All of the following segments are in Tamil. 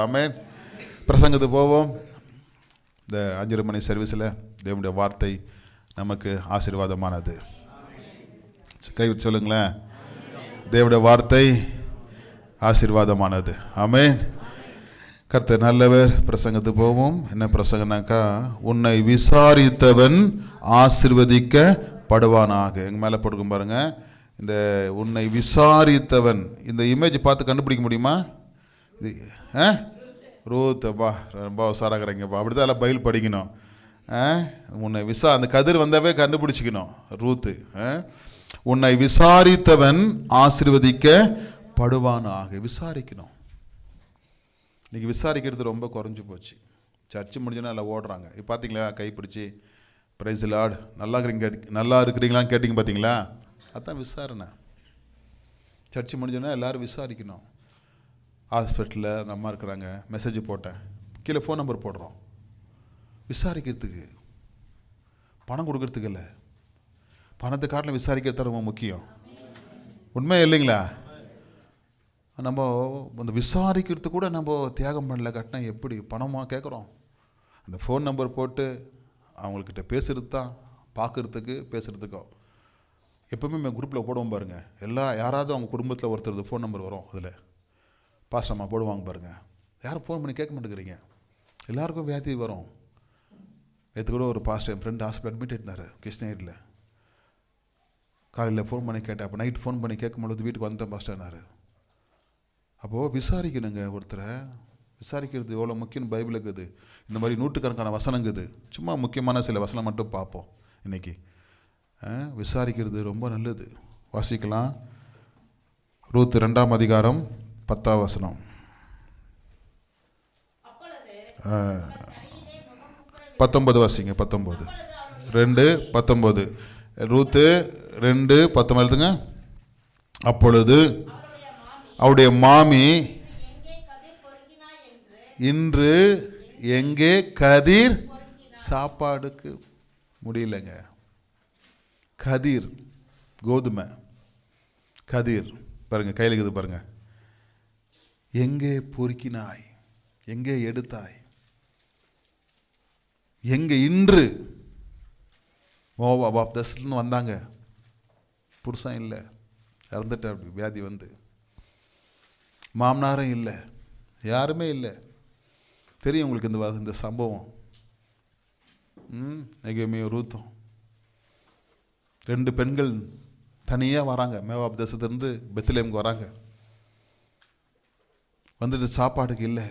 ஆமென். பிரசங்கத்துக்கு போவோம். இந்த 5:30 மணி சர்வீஸில் தேவனுடைய வார்த்தை நமக்கு ஆசீர்வாதமானது. கைவிட்டு சொல்லுங்களேன், தேவனுடைய வார்த்தை ஆசீர்வாதமானது. ஆமென். கர்த்தர் நல்லவர். பிரசங்கத்துக்கு போவோம். என்ன பிரசங்கனாக்கா, உன்னை விசாரித்தவன் ஆசீர்வதிக்கப்படுவானாக. எங்கள் மேலே போட்டுக்கும் பாருங்க. இந்த உன்னை விசாரித்தவன், இந்த இமேஜ் பார்த்து கண்டுபிடிக்க முடியுமா? இது ரூத்தப்பா ரொம்ப உசாராகிறீங்கப்பா. அப்படி தான் எல்லாம் பைபிள் படிக்கணும். உன்னை அந்த கதிர் வந்தாவே கண்டுபிடிச்சிக்கணும். ரூத்து, உன்னை விசாரித்தவன் ஆசீர்வதிக்கப்படுவானாக. விசாரிக்கணும். இன்றைக்கி விசாரிக்கிறது ரொம்ப குறைஞ்சி போச்சு. சர்ச்சு முடிஞ்சோன்னா எல்லாம் ஓடுறாங்க. இப்போ பார்த்தீங்களா, கைப்பிடிச்சி பிரைஸ் லார்ட் நல்லா இருக்கிறீங்களான்னு கேட்டிங்க பார்த்தீங்களா? அதுதான் விசாரணை. சர்ச்சு முடிஞ்சோன்னா எல்லோரும் விசாரிக்கணும். ஹாஸ்பிட்டலில் அந்த அம்மா இருக்கிறாங்க, மெசேஜ் போட்டேன், கீழே ஃபோன் நம்பர் போடுறோம். விசாரிக்கிறதுக்கு, பணம் கொடுக்கறதுக்கு இல்லை. பணத்தை காட்டில் விசாரிக்கிறது தான் ரொம்ப முக்கியம். உண்மை இல்லைங்களா? நம்ம அந்த விசாரிக்கிறது கூட நம்ம தியாகம் பண்ணல. கட்டினா எப்படி பணமாக கேட்குறோம்? அந்த ஃபோன் நம்பர் போட்டு அவங்கக்கிட்ட பேசுகிறது தான், பார்க்குறதுக்கு பேசுகிறதுக்கோ. எப்போவுமே நம்ம குரூப்பில் போடுவோம் பாருங்கள். யாராவது அவங்க குடும்பத்தில் ஒருத்தர் ஃபோன் நம்பர் வரும். அதில் பாஸ்டம்மா போடுவாங்க பாருங்கள். யாரும் ஃபோன் பண்ணி கேட்க மாட்டேங்கிறீங்க. எல்லாருக்கும் வியாதி வரும். நேற்று கூட ஒரு பாஸ்டர், என் ஃப்ரெண்ட் ஹாஸ்பிட்டல் அட்மிட் இருந்தார் கிருஷ்ணகிரியில். காலையில் ஃபோன் பண்ணி கேட்டேன். அப்போ நைட்டு ஃபோன் பண்ணி கேட்கும்பொழுது வீட்டுக்கு வந்தேன் பாஸ்டர்னாரு. அப்போது விசாரிக்கணுங்க. ஒருத்தரை விசாரிக்கிறது எவ்வளோ முக்கியம் பைபிள் இருக்குது. இந்த மாதிரி நூற்றுக்கணக்கான வசனங்குது. சும்மா முக்கியமான சில வசனம் மட்டும் பார்ப்போம் இன்றைக்கி. விசாரிக்கிறது ரொம்ப நல்லது. வாசிக்கலாம். ரூத் 2ஆம் அதிகாரம் 10ஆம் வசனம். 19 வாசிங்க. 19 2:19. ரூத்து 2:19 எழுதுங்க. அப்பொழுது அவருடைய மாமி, இன்று எங்கே கதிர்? சாப்பாடுக்கு முடியலைங்க. கதிர், கோதுமை கதிர் பாருங்க, கையில் இருக்குது பாருங்க. எங்கே பொறுக்கினாய்? எங்கே எடுத்தாய்? எங்கே? இன்று மோவாப் தேசத்துலேருந்து வந்தாங்க. புருஷன் இல்லை, இறந்துட்ட. அப்படி வியாதி வந்து மாமனாரும் இல்லை, யாருமே இல்லை. தெரியும் உங்களுக்கு இந்த சம்பவம். நெகேமியும் ரூத்தும் 2 பெண்கள் தனியாக வராங்க. மோவாப் தேசத்துலேருந்து பெத்லெஹேமுக்கு வராங்க. வந்துட்டு சாப்பாடுக்கு இல்லை.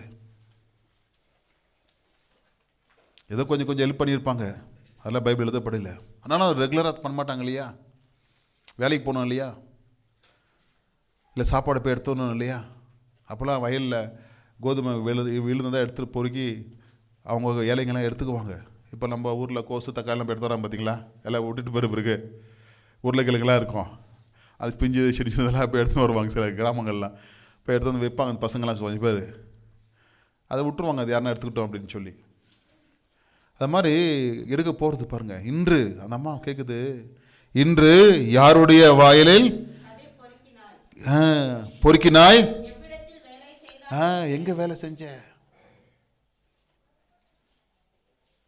ஏதோ கொஞ்சம் ஹெல்ப் பண்ணியிருப்பாங்க. அதெல்லாம் பைபிள் எழுதப்படலை. ஆனாலும் ரெகுலராக பண்ண மாட்டாங்க இல்லையா? வேலைக்கு போகணும் இல்லையா? இல்லை சாப்பாடு போய் எடுத்துடணும் இல்லையா? அப்போல்லாம் வயலில் கோதுமை விழுந்ததாக எடுத்துகிட்டு பொறுக்கி அவங்க ஏழைங்கெல்லாம் எடுத்துக்குவாங்க. இப்போ நம்ம ஊரில் கோசு தக்காளிலாம் எடுத்து வராங்க பார்த்தீங்களா? எல்லாம் விட்டுட்டு பிறகு உருளைக்கிழங்கெல்லாம் இருக்கும். அது பிஞ்சு செடிச்சதெல்லாம் இப்போ எடுத்துன்னு வருவாங்க. சில கிராமங்கள்லாம் இப்போ எடுத்து வந்து வைப்பாங்க. அந்த பசங்களாம் கொஞ்சம் பேர் அதை விட்டுருவாங்க. அது யாருன்னா எடுத்துக்கிட்டோம் அப்படின்னு சொல்லி. அது மாதிரி எடுக்க போகிறது பாருங்கள். இன்று அந்த அம்மா கேட்குது, இன்று யாருடைய வாயிலில் பொறுக்கினாய்? எங்கே வேலை செஞ்ச?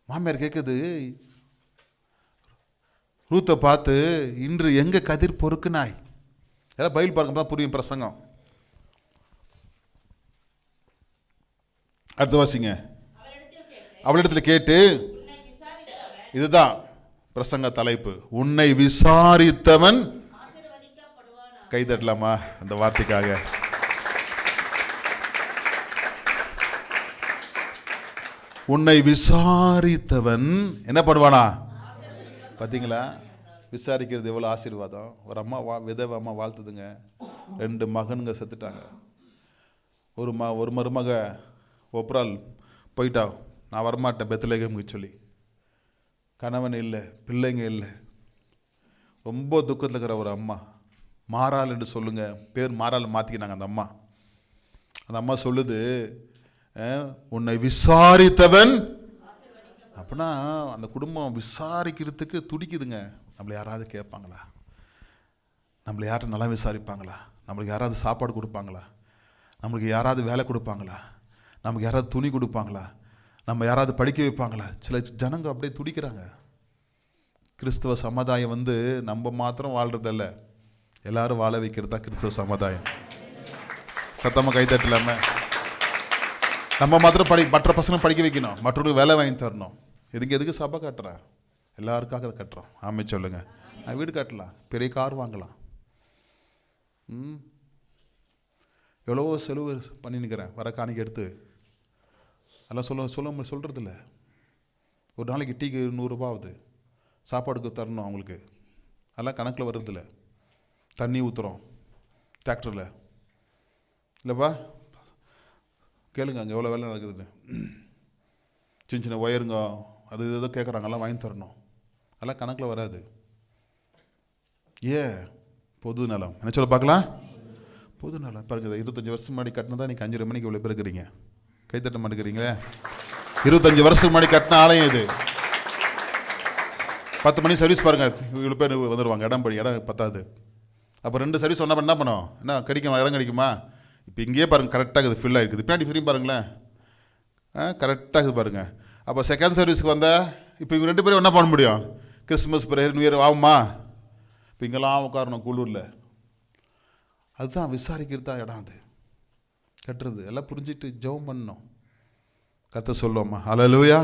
மாமியார் கேட்குது ரூத்தை பார்த்து, இன்று எங்கே கதிர் பொறுக்கினாய்? எல்லாம் பைபிள் பார்க்க தான் புரியும் பிரசங்கம். அடுத்த வாசிங்க. அவளிடத்தில் கேட்டு, இதுதான் பிரசங்க தலைப்பு, உன்னை விசாரித்தவன். கை தட்டலாமா அந்த வார்த்தைக்காக? உன்னை விசாரித்தவன் என்ன பண்ணுவானா? பார்த்தீங்களா? விசாரிக்கிறது எவ்வளோ ஆசீர்வாதம். ஒரு அம்மா விதவை அம்மா வாழ்த்துதுங்க. 2 மகனுங்க செத்துட்டாங்க. ஒரு மருமக ஒப்ரால் போயிட்டா. நான் வரமாட்டேன் பெத்லெஹேமுக்கு சொல்லி. கணவன் இல்லை, பிள்ளைங்க இல்லை. ரொம்ப துக்கத்தில் இருக்கிற ஒரு அம்மா. மாறாள் என்று சொல்லுங்க, பேர் மாறாள் மாற்றிக்கினாங்க அந்த அம்மா. அந்த அம்மா சொல்லுது, உன்னை விசாரித்தவன். அப்படின்னா அந்த குடும்பம் விசாரிக்கிறதுக்கு துடிக்குதுங்க. நம்மளை யாராவது கேட்பாங்களா? நம்மளை யாரும் நல்லா விசாரிப்பாங்களா? நம்மளுக்கு யாராவது சாப்பாடு கொடுப்பாங்களா? நம்மளுக்கு யாராவது வேலை கொடுப்பாங்களா? நமக்கு யாராவது துணி கொடுப்பாங்களா, நம்ம யாராவது படிக்க வைப்பாங்களா? சில ஜனங்க அப்படியே துடிக்கிறாங்க. கிறிஸ்தவ சமுதாயம் வந்து நம்ம மாத்திரம் வாழ்கிறதில்ல, எல்லாரும் வாழ வைக்கிறது தான் கிறிஸ்தவ சமுதாயம். சத்தமாக கைத்தட்டலாம? நம்ம மாத்திரம் மற்ற பசங்களை படிக்க வைக்கணும், மற்றவங்களுக்கு வேலை வாங்கி தரணும். எதுக்கு சபை கட்டுறேன்? எல்லாருக்காக அதை கட்டுறோம். ஆமே சொல்லுங்கள். வீடு கட்டலாம், பெரிய கார் வாங்கலாம், எவ்வளவோ செலவு பண்ணின்னுக்கிறேன் வர காணிக்கை எடுத்து. அதெல்லாம் சொல்கிறதில்ல. ஒரு நாளைக்கு டீக்கு 100 ரூபா ஆகுது, சாப்பாடுக்கு தரணும் அவங்களுக்கு, அதெல்லாம் கணக்கில் வர்றதில்ல. தண்ணி ஊற்றுறோம் டிராக்டரில் இல்லைப்பா, கேளுங்க அங்கே எவ்வளோ வேலை நடக்குதுன்னு. சின்ன சின்ன ஒயருங்க அது ஏதோ கேட்குறாங்க, எல்லாம் வாங்கி தரணும், அதெல்லாம் கணக்கில் வராது. பொது நலம் என்ன சொல்ல பார்க்கலாம்? பொது நலம் பாருங்க. 25 வருஷம் முன்னாடி கட்டினதா நீங்கள் 5:30 மணிக்கு இவ்வளோ பேர் இருக்கிறீங்க, கைத்தட்ட மாட்டேங்கிறீங்களே. 25 வருஷத்துக்கு முன்னாடி கட்டின ஆலயம் இது. 10 மணி சர்வீஸ் பாருங்கள், இவ்வளோ பேர் வந்துடுவாங்க. இடம் பத்தாது. அப்போ 2 சர்வீஸ் ஒன்றா என்ன பண்ணோம்? என்ன கிடைக்குமா? இடம் கிடைக்குமா? இப்போ இங்கேயே பாருங்கள், கரெக்டாக இருக்குது, ஃபில் ஆகிருக்குது. பின்னாடி ஃப்ரீ பாருங்களேன், கரெக்டாக இருக்குது பாருங்கள். அப்போ செகண்ட் சர்வீஸ்க்கு வந்தால் இப்போ இவங்க 2 பேரும் என்ன பண்ண முடியும்? கிறிஸ்மஸ் பிரேயர் நியூ இயர் ஆகுமா? இப்போ இங்கெல்லாம் உட்காரணும் குளூரில். அதுதான் விசாரிக்கிறது தான் இடம். அது கட்டுறது எல்லாம் புரிஞ்சுட்டு ஜெபம் பண்ணணும். கத்த சொல்லுவோம்மா ஹல்லேலூயா.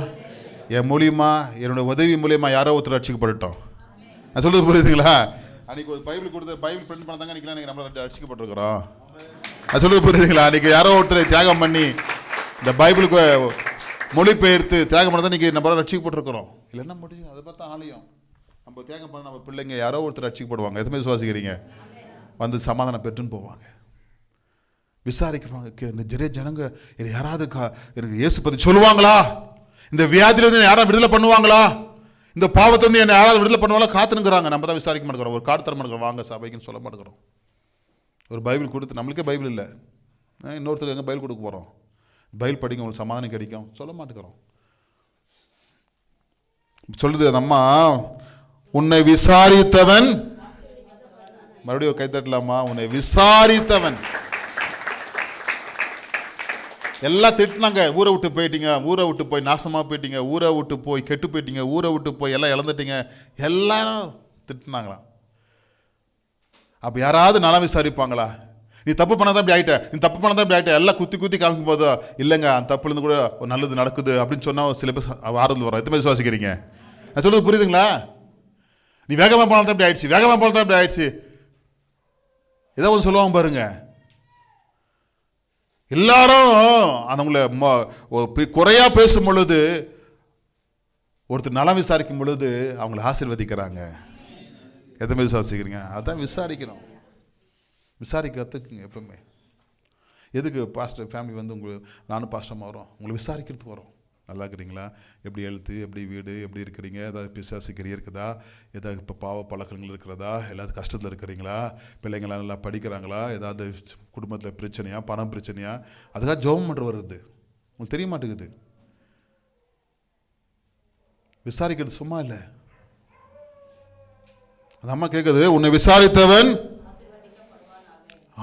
என் மூலியமா, என்னோட உதவி மூலியமா யாரோ ஒருத்தர் ரட்சிக்கப்படட்டும். நான் சொல்கிறது புரியுதுங்களா? அன்றைக்கி ஒரு பைபிள் கொடுத்து பைபிள் பிரிண்ட் பண்ண தாங்க அன்றைக்கி நம்மளை ரட்சிக்கப்பட்டிருக்கிறோம். நான் சொல்கிறது புரியுதுங்களா? அன்றைக்கி யாரோ ஒருத்தரை தியாகம் பண்ணி இந்த பைபிளுக்கு மொழிபெயர்த்து தியாகம் பண்ண தான் இன்றைக்கி நம்மளால் ரட்சிக்கப்பட்டிருக்கிறோம். இல்லைன்னா முடிஞ்சு அதை பார்த்தா ஆலயம் நம்ம தியாகம் பண்ண நம்ம பிள்ளைங்க யாரோ ஒருத்தர் ரட்சிக்கப்படுவாங்க. எதுவுமே விசுவாசிக்கிறீங்க? வந்து சமாதானம் பெற்றுன்னு போவாங்க, விசாரிக்குவாங்க. நிறைய ஜனங்க என்னை யாராவது எனக்கு இயேசு பற்றி சொல்லுவாங்களா, இந்த வியாதியிலேருந்து யாராவது விடுதலை பண்ணுவாங்களா, இந்த பாவத்திலேருந்து என்னை யாராவது விடுதலை பண்ணுவாங்களா காத்துனுங்கிறாங்க. நம்ம தான் விசாரிக்க மாட்டேங்கிறோம். ஒரு கார்டு தர மாட்டேங்கிறோம், வாங்க சபைக்குன்னு சொல்ல மாட்டேங்கிறோம். ஒரு பைபிள் கொடுத்து, நம்மளுக்கே பைபிள் இல்லை, இன்னொருத்தருக்கு எங்கே பைபிள் கொடுக்க போகிறோம்? பைபிள் படிக்க உங்களுக்கு சமாதானம் கிடைக்கும் சொல்ல மாட்டேங்கிறோம். சொல்லுது அந்த அம்மா, உன்னை விசாரித்தவன், மறுபடியும் ஒரு கைத்தட்டலாமா? உன்னை விசாரித்தவன். எல்லாம் திட்டினாங்க, ஊரை விட்டு போயிட்டீங்க, ஊரை விட்டு போய் நாசமாக போயிட்டீங்க, ஊரை விட்டு போய் கெட்டு போயிட்டீங்க, ஊரை விட்டு போய் எல்லாம் இழந்துட்டீங்க, எல்லாரும் திட்டினாங்களாம். அப்போ யாராவது நலம் விசாரிப்பாங்களா? நீ தப்பு பண்ணாதான் இப்படி ஆகிட்ட, நீ தப்பு பண்ணாதான் இப்படி ஆகிட்ட, எல்லாம் குத்தி காமிக்கும் போதோ இல்லைங்க அந்த தப்புலேருந்து கூட ஒரு நல்லது நடக்குது அப்படின்னு சொன்னால் சில பேர் ஆறுதல் வரும். எத்தனை விசுவாசிக்கிறீங்க? நான் சொல்கிறது புரியுதுங்களா? நீ வேகமாக போனால் தான் இப்படி ஆயிடுச்சு, வேகமாக போனால் தான் இப்படி ஆயிடுச்சு, ஏதோ ஒன்று சொல்லுவாங்க பாருங்க. எல்லாரும் அவங்கள குறையா பேசும் பொழுது, ஒருத்தர் நலம் விசாரிக்கும் பொழுது அவங்கள ஆசீர்வதிக்கிறாங்க. எத்தனை விசுவாசிக்கிறீங்க? அதான் விசாரிக்கணும். விசாரிக்க கற்றுக்குங்க எப்பவுமே. எதுக்கு பாஸ்டர் ஃபேமிலி வந்து நானும் பாஸ்டமாக வரோம், உங்களை விசாரிக்கிறதுக்கு வரோம். நல்லா இருக்கிறீங்களா, எப்படி எழுத்து, எப்படி வீடு, எப்படி இருக்கிறீங்க, ஏதாவது பிசாசிக்கிரி இருக்குதா, ஏதாவது இப்போ பாவ பழக்கங்கள் இருக்கிறதா, ஏதாவது கஷ்டத்தில் இருக்கிறீங்களா, பிள்ளைங்களாம் நல்லா படிக்கிறாங்களா, ஏதாவது குடும்பத்தில் பிரச்சனையா, பணம் பிரச்சனையா, அதுக்காக ஜெபம் பண்ணுற வருது. உங்களுக்கு தெரிய மாட்டேங்குது. விசாரிக்கிறது சும்மா இல்லை. அந்த அம்மா கேட்குது, உன்னை விசாரித்தவன்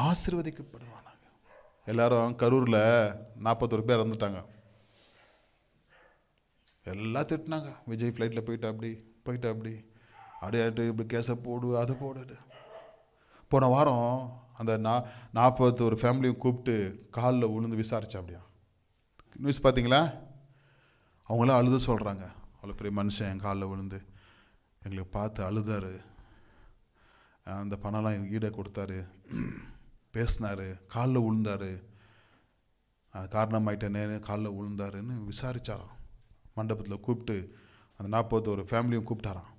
ஆசீர்வதிக்கப்படுவானாங்க. எல்லாரும் கரூரில் 41 பேர் இறந்துட்டாங்க. எல்லாம் திட்டினாங்க, விஜய் ஃப்ளைட்டில் போயிட்டா அப்படி அப்படியாட்டு இப்படி கேஸை போடு அதை போடு. போன வாரம் அந்த 41 ஃபேமிலியும் கூப்பிட்டு காலில் விழுந்து விசாரிச்சா. அப்படியா நியூஸ் பார்த்தீங்களா? அவங்களாம் அழுது சொல்கிறாங்க, அவ்வளோ பெரிய மனுஷன் என் காலில் விழுந்து எங்களுக்கு பார்த்து அழுதாரு, அந்த பணம்லாம் ஈடை கொடுத்தாரு, பேசினார், காலில் விழுந்தார், காரணமாயிட்டேனே காலில் விழுந்தாருன்னு விசாரித்தாராம். மண்டபத்தில் கூப்பிட்டு அந்த 41 ஃபேமிலியும் கூப்பிட்டாராம்.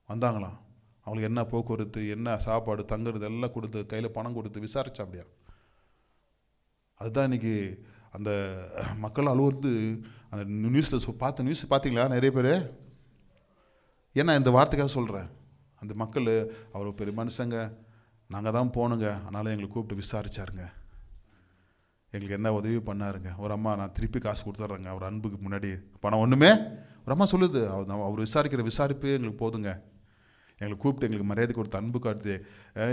வந்தாங்களாம். அவங்களுக்கு என்ன போக்குவரத்து, என்ன சாப்பாடு, தங்குறது எல்லாம் கொடுத்து, கையில் பணம் கொடுத்து விசாரிச்சா. அப்படியா? அதுதான் இன்றைக்கி அந்த மக்கள் அலுவலத்து அந்த நியூஸில் பார்த்த நியூஸ் பார்த்தீங்களா நிறைய பேர்? ஏன்னா இந்த வார்த்தைக்காக சொல்கிறேன், அந்த மக்கள் அவ்வளோ பெரிய மனுஷங்க, நாங்கள் தான் போகணுங்க, அதனால் எங்களை கூப்பிட்டு விசாரிச்சாருங்க, எங்களுக்கு என்ன உதவி பண்ணாருங்க. ஒரு அம்மா, நான் திருப்பி காசு கொடுத்துட்றேங்க அவர் அன்புக்கு முன்னாடி பணம் ஒன்றுமே. ஒரு அம்மா சொல்லுது, அவர் விசாரிக்கிற விசாரிப்பே எங்களுக்கு போதுங்க, எங்களை கூப்பிட்டு எங்களுக்கு மரியாதை கொடுத்து அன்பு காட்டி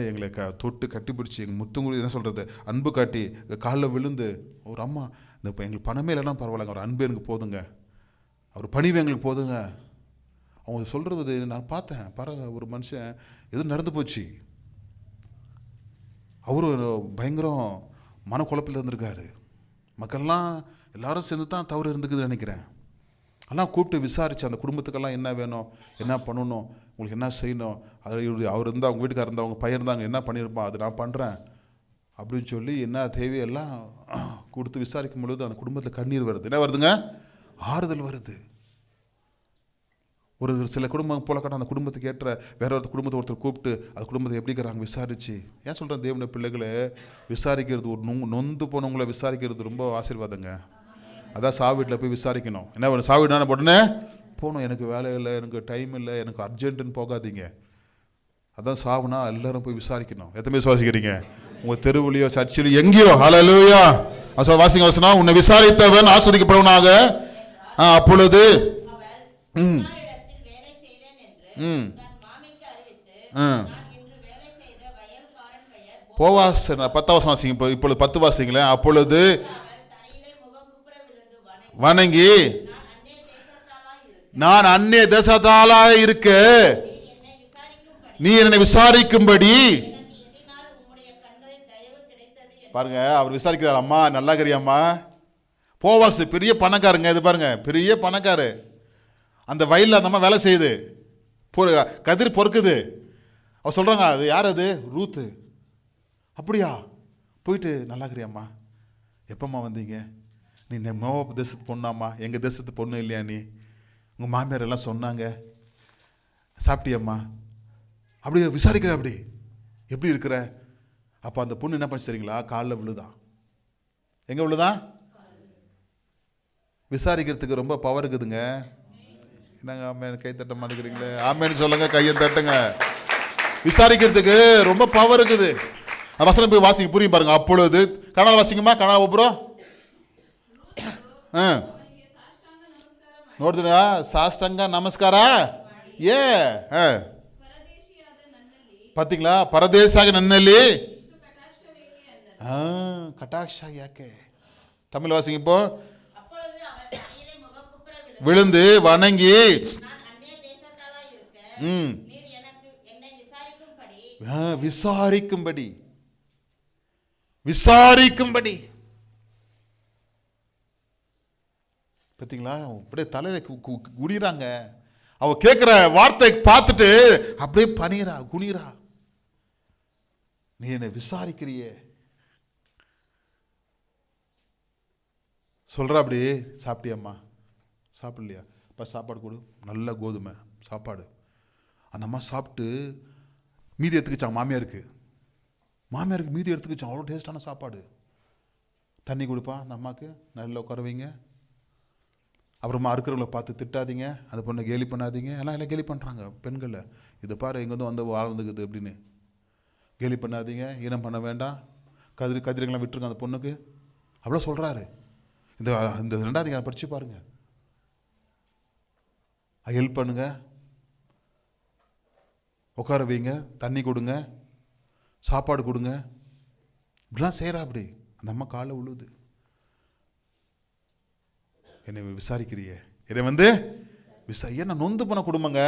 எங்களை தொட்டு கட்டிப்பிடிச்சி எங்கள் முத்துங்குடி என்ன சொல்கிறது அன்பு காட்டி காலில் விழுந்து ஒரு அம்மா இந்த இப்போ எங்களுக்கு பணமே இல்லைன்னா பரவாயில்லைங்க, அவர் அன்பு எனக்கு போதுங்க, அவர் பணிவு எங்களுக்கு போதுங்க. அவங்க சொல்கிறது நான் பார்த்தேன். ஒரு மனுஷன் எதுவும் நடந்து போச்சு, அவரு பயங்கரம் மனக்குழப்பில் இருந்திருக்காரு. மக்கள்லாம் எல்லாரும் சேர்ந்து தான் தவறு இருந்துக்குதுன்னு நினைக்கிறேன். ஆனால் கூப்பிட்டு விசாரித்து அந்த குடும்பத்துக்கெல்லாம் என்ன வேணும், என்ன பண்ணணும், உங்களுக்கு என்ன செய்யணும், அவர் இருந்தால் அவங்க வீட்டுக்காரர் இருந்தால் அவங்க பையன் இருந்தாங்க என்ன பண்ணியிருப்பான், அது நான் பண்ணுறேன் அப்படின்னு சொல்லி என்ன தேவையெல்லாம் கொடுத்து விசாரிக்கும் பொழுது அந்த குடும்பத்தில் கண்ணீர் வருது. என்ன வருதுங்க? ஆறுதல் வருது. ஒரு சில குடும்பம் போல கட்ட அந்த குடும்பத்துக்கு ஏற்ற வேற ஒரு குடும்பத்தை ஒருத்தர் கூப்பிட்டு அந்த குடும்பத்தை எப்படி இருக்கிறாங்க விசாரிச்சு. ஏன் சொல்கிறேன், தேவனுடைய பிள்ளைகளை விசாரிக்கிறது, ஒரு நொந்து போனவங்களை விசாரிக்கிறது ரொம்ப ஆசீர்வாதங்க. அதான் சாவீட்டில் போய் விசாரிக்கணும். என்ன ஒரு சாவீடுனா உடனே போகணும், எனக்கு வேலை இல்லை, எனக்கு டைம் இல்லை, எனக்கு அர்ஜென்ட்டுன்னு போகாதீங்க. அதான் சாவுனா எல்லாரும் போய் விசாரிக்கணும். எத்தனை விசுவாசிக்கிறீங்க? உங்கள் தெருவுலையோ சர்ச்சிலையோ எங்கேயோ. ஹல்லேலூயா. வாசிங்க வசனம், உன்னை விசாரித்தவன் ஆஸ்வதிக்கப்படுவனாக. அப்பொழுது போவாஸ் 10 வாசிங்க. இப்பொழுது 10 வாசிங்களேன். அப்பொழுது வணங்கி, நான் அந்நிய தேசத்தாலா இருக்க நீ என்னை விசாரிக்கும்படி. பாருங்க, அவர் விசாரிக்கிறார். அம்மா நல்லா கறியம்மா. போவாஸ் பெரிய பணக்காரங்க. இது பாருங்க, பெரிய பணக்காரு. அந்த வயலில் அந்த அம்மா வேலை செய்யுது, கதிர் பொறுக்குது. அவர் சொல்கிறாங்க, அது யார்? அது ரூத்து. அப்படியா? போயிட்டு நல்லா கறியம்மா, எப்பம்மா வந்தீங்க? நீ மோவாப் தேசத்து பொண்ணாம்மா, எங்கள் தேசத்து பொண்ணு இல்லையா நீ? உங்கள் மாமியார் எல்லாம் சொன்னாங்க, சாப்பிட்டியம்மா? அப்படி விசாரிக்கிற, அப்படி எப்படி இருக்கிற? அப்போ அந்த பொண்ணு என்ன பண்ணி சரிங்களா, காலில் விழுதான். எங்கே விழுதான்? விசாரிக்கிறதுக்கு ரொம்ப பவர் இருக்குதுங்க. என்னங்க ஆமேன் கை தட்ட மாட்டேங்கிறீங்களே? ஆமேன்னு சொல்லுங்க, கையை தட்டுங்க. விசாரிக்கிறதுக்கு ரொம்ப பவர் இருக்குது. வசனம் போய் வாசிங்க, புரியும் பாருங்க. அப்பொழுது கனடா வாசிங்கம்மா, கனடா ஒப்புறோம் ನೋಡಿದ್ರ ಸಾಷ್ಟಾಂಗ ನಮಸ್ಕಾರ. ಏ ಪಾತಿங்களா, ಪರದೇಶಾಗಿ ನನ್ನಲ್ಲಿ கட்டாட்ச யாக்கே. தமிழ் வாசிங்க இப்போ. விழுந்து வணங்கி விசாரிக்கும்படி. விசாரிக்கும்படி பார்த்தீங்களா? அப்படியே தலையில குனிறாங்க. அவ கேட்குற வார்த்தை பார்த்துட்டு அப்படியே பணிகிறா, குனிறா. நீ என்னை விசாரிக்கிறியே சொல்ற. அப்படி சாப்பிட்டியம்மா? சாப்பிடலையா? இப்போ சாப்பாடு கொடு, நல்ல கோதுமை சாப்பாடு. அந்த அம்மா சாப்பிட்டு மீதி எடுத்துக்கிச்சான் மாமியாருக்கு. மாமியாருக்கு மீதி எடுத்துக்கிச்சான், அவ்வளோ டேஸ்டான சாப்பாடு. தண்ணி கொடுப்பா அந்த அம்மாவுக்கு, நல்லா உட்கார வைங்க. அப்புறமா இருக்கிறவங்கள பார்த்து திட்டாதீங்க, அந்த பொண்ணை கேலி பண்ணாதீங்க. எல்லாம் கேலி பண்ணுறாங்க பெண்களை. இது பாரு எங்கேருந்து வந்து வாழ்ந்துக்குது அப்படின்னு. கேலி பண்ணாதீங்க, ஈனம் பண்ண வேண்டாம், கதிரைங்களாம் விட்டுருங்க அந்த பொண்ணுக்கு, அவ்வளோ சொல்கிறாரு. இந்த 2வது படித்து பாருங்க. ஹெல்ப் பண்ணுங்க, உட்கார வைங்க, தண்ணி கொடுங்க, சாப்பாடு கொடுங்க, இப்படிலாம் செய்கிறா. அப்படி அந்த அம்மா காலை உழுது. என்னை விசாரிக்கிறியே, என்னை ஏன்னா நொந்து போன குடும்பங்க,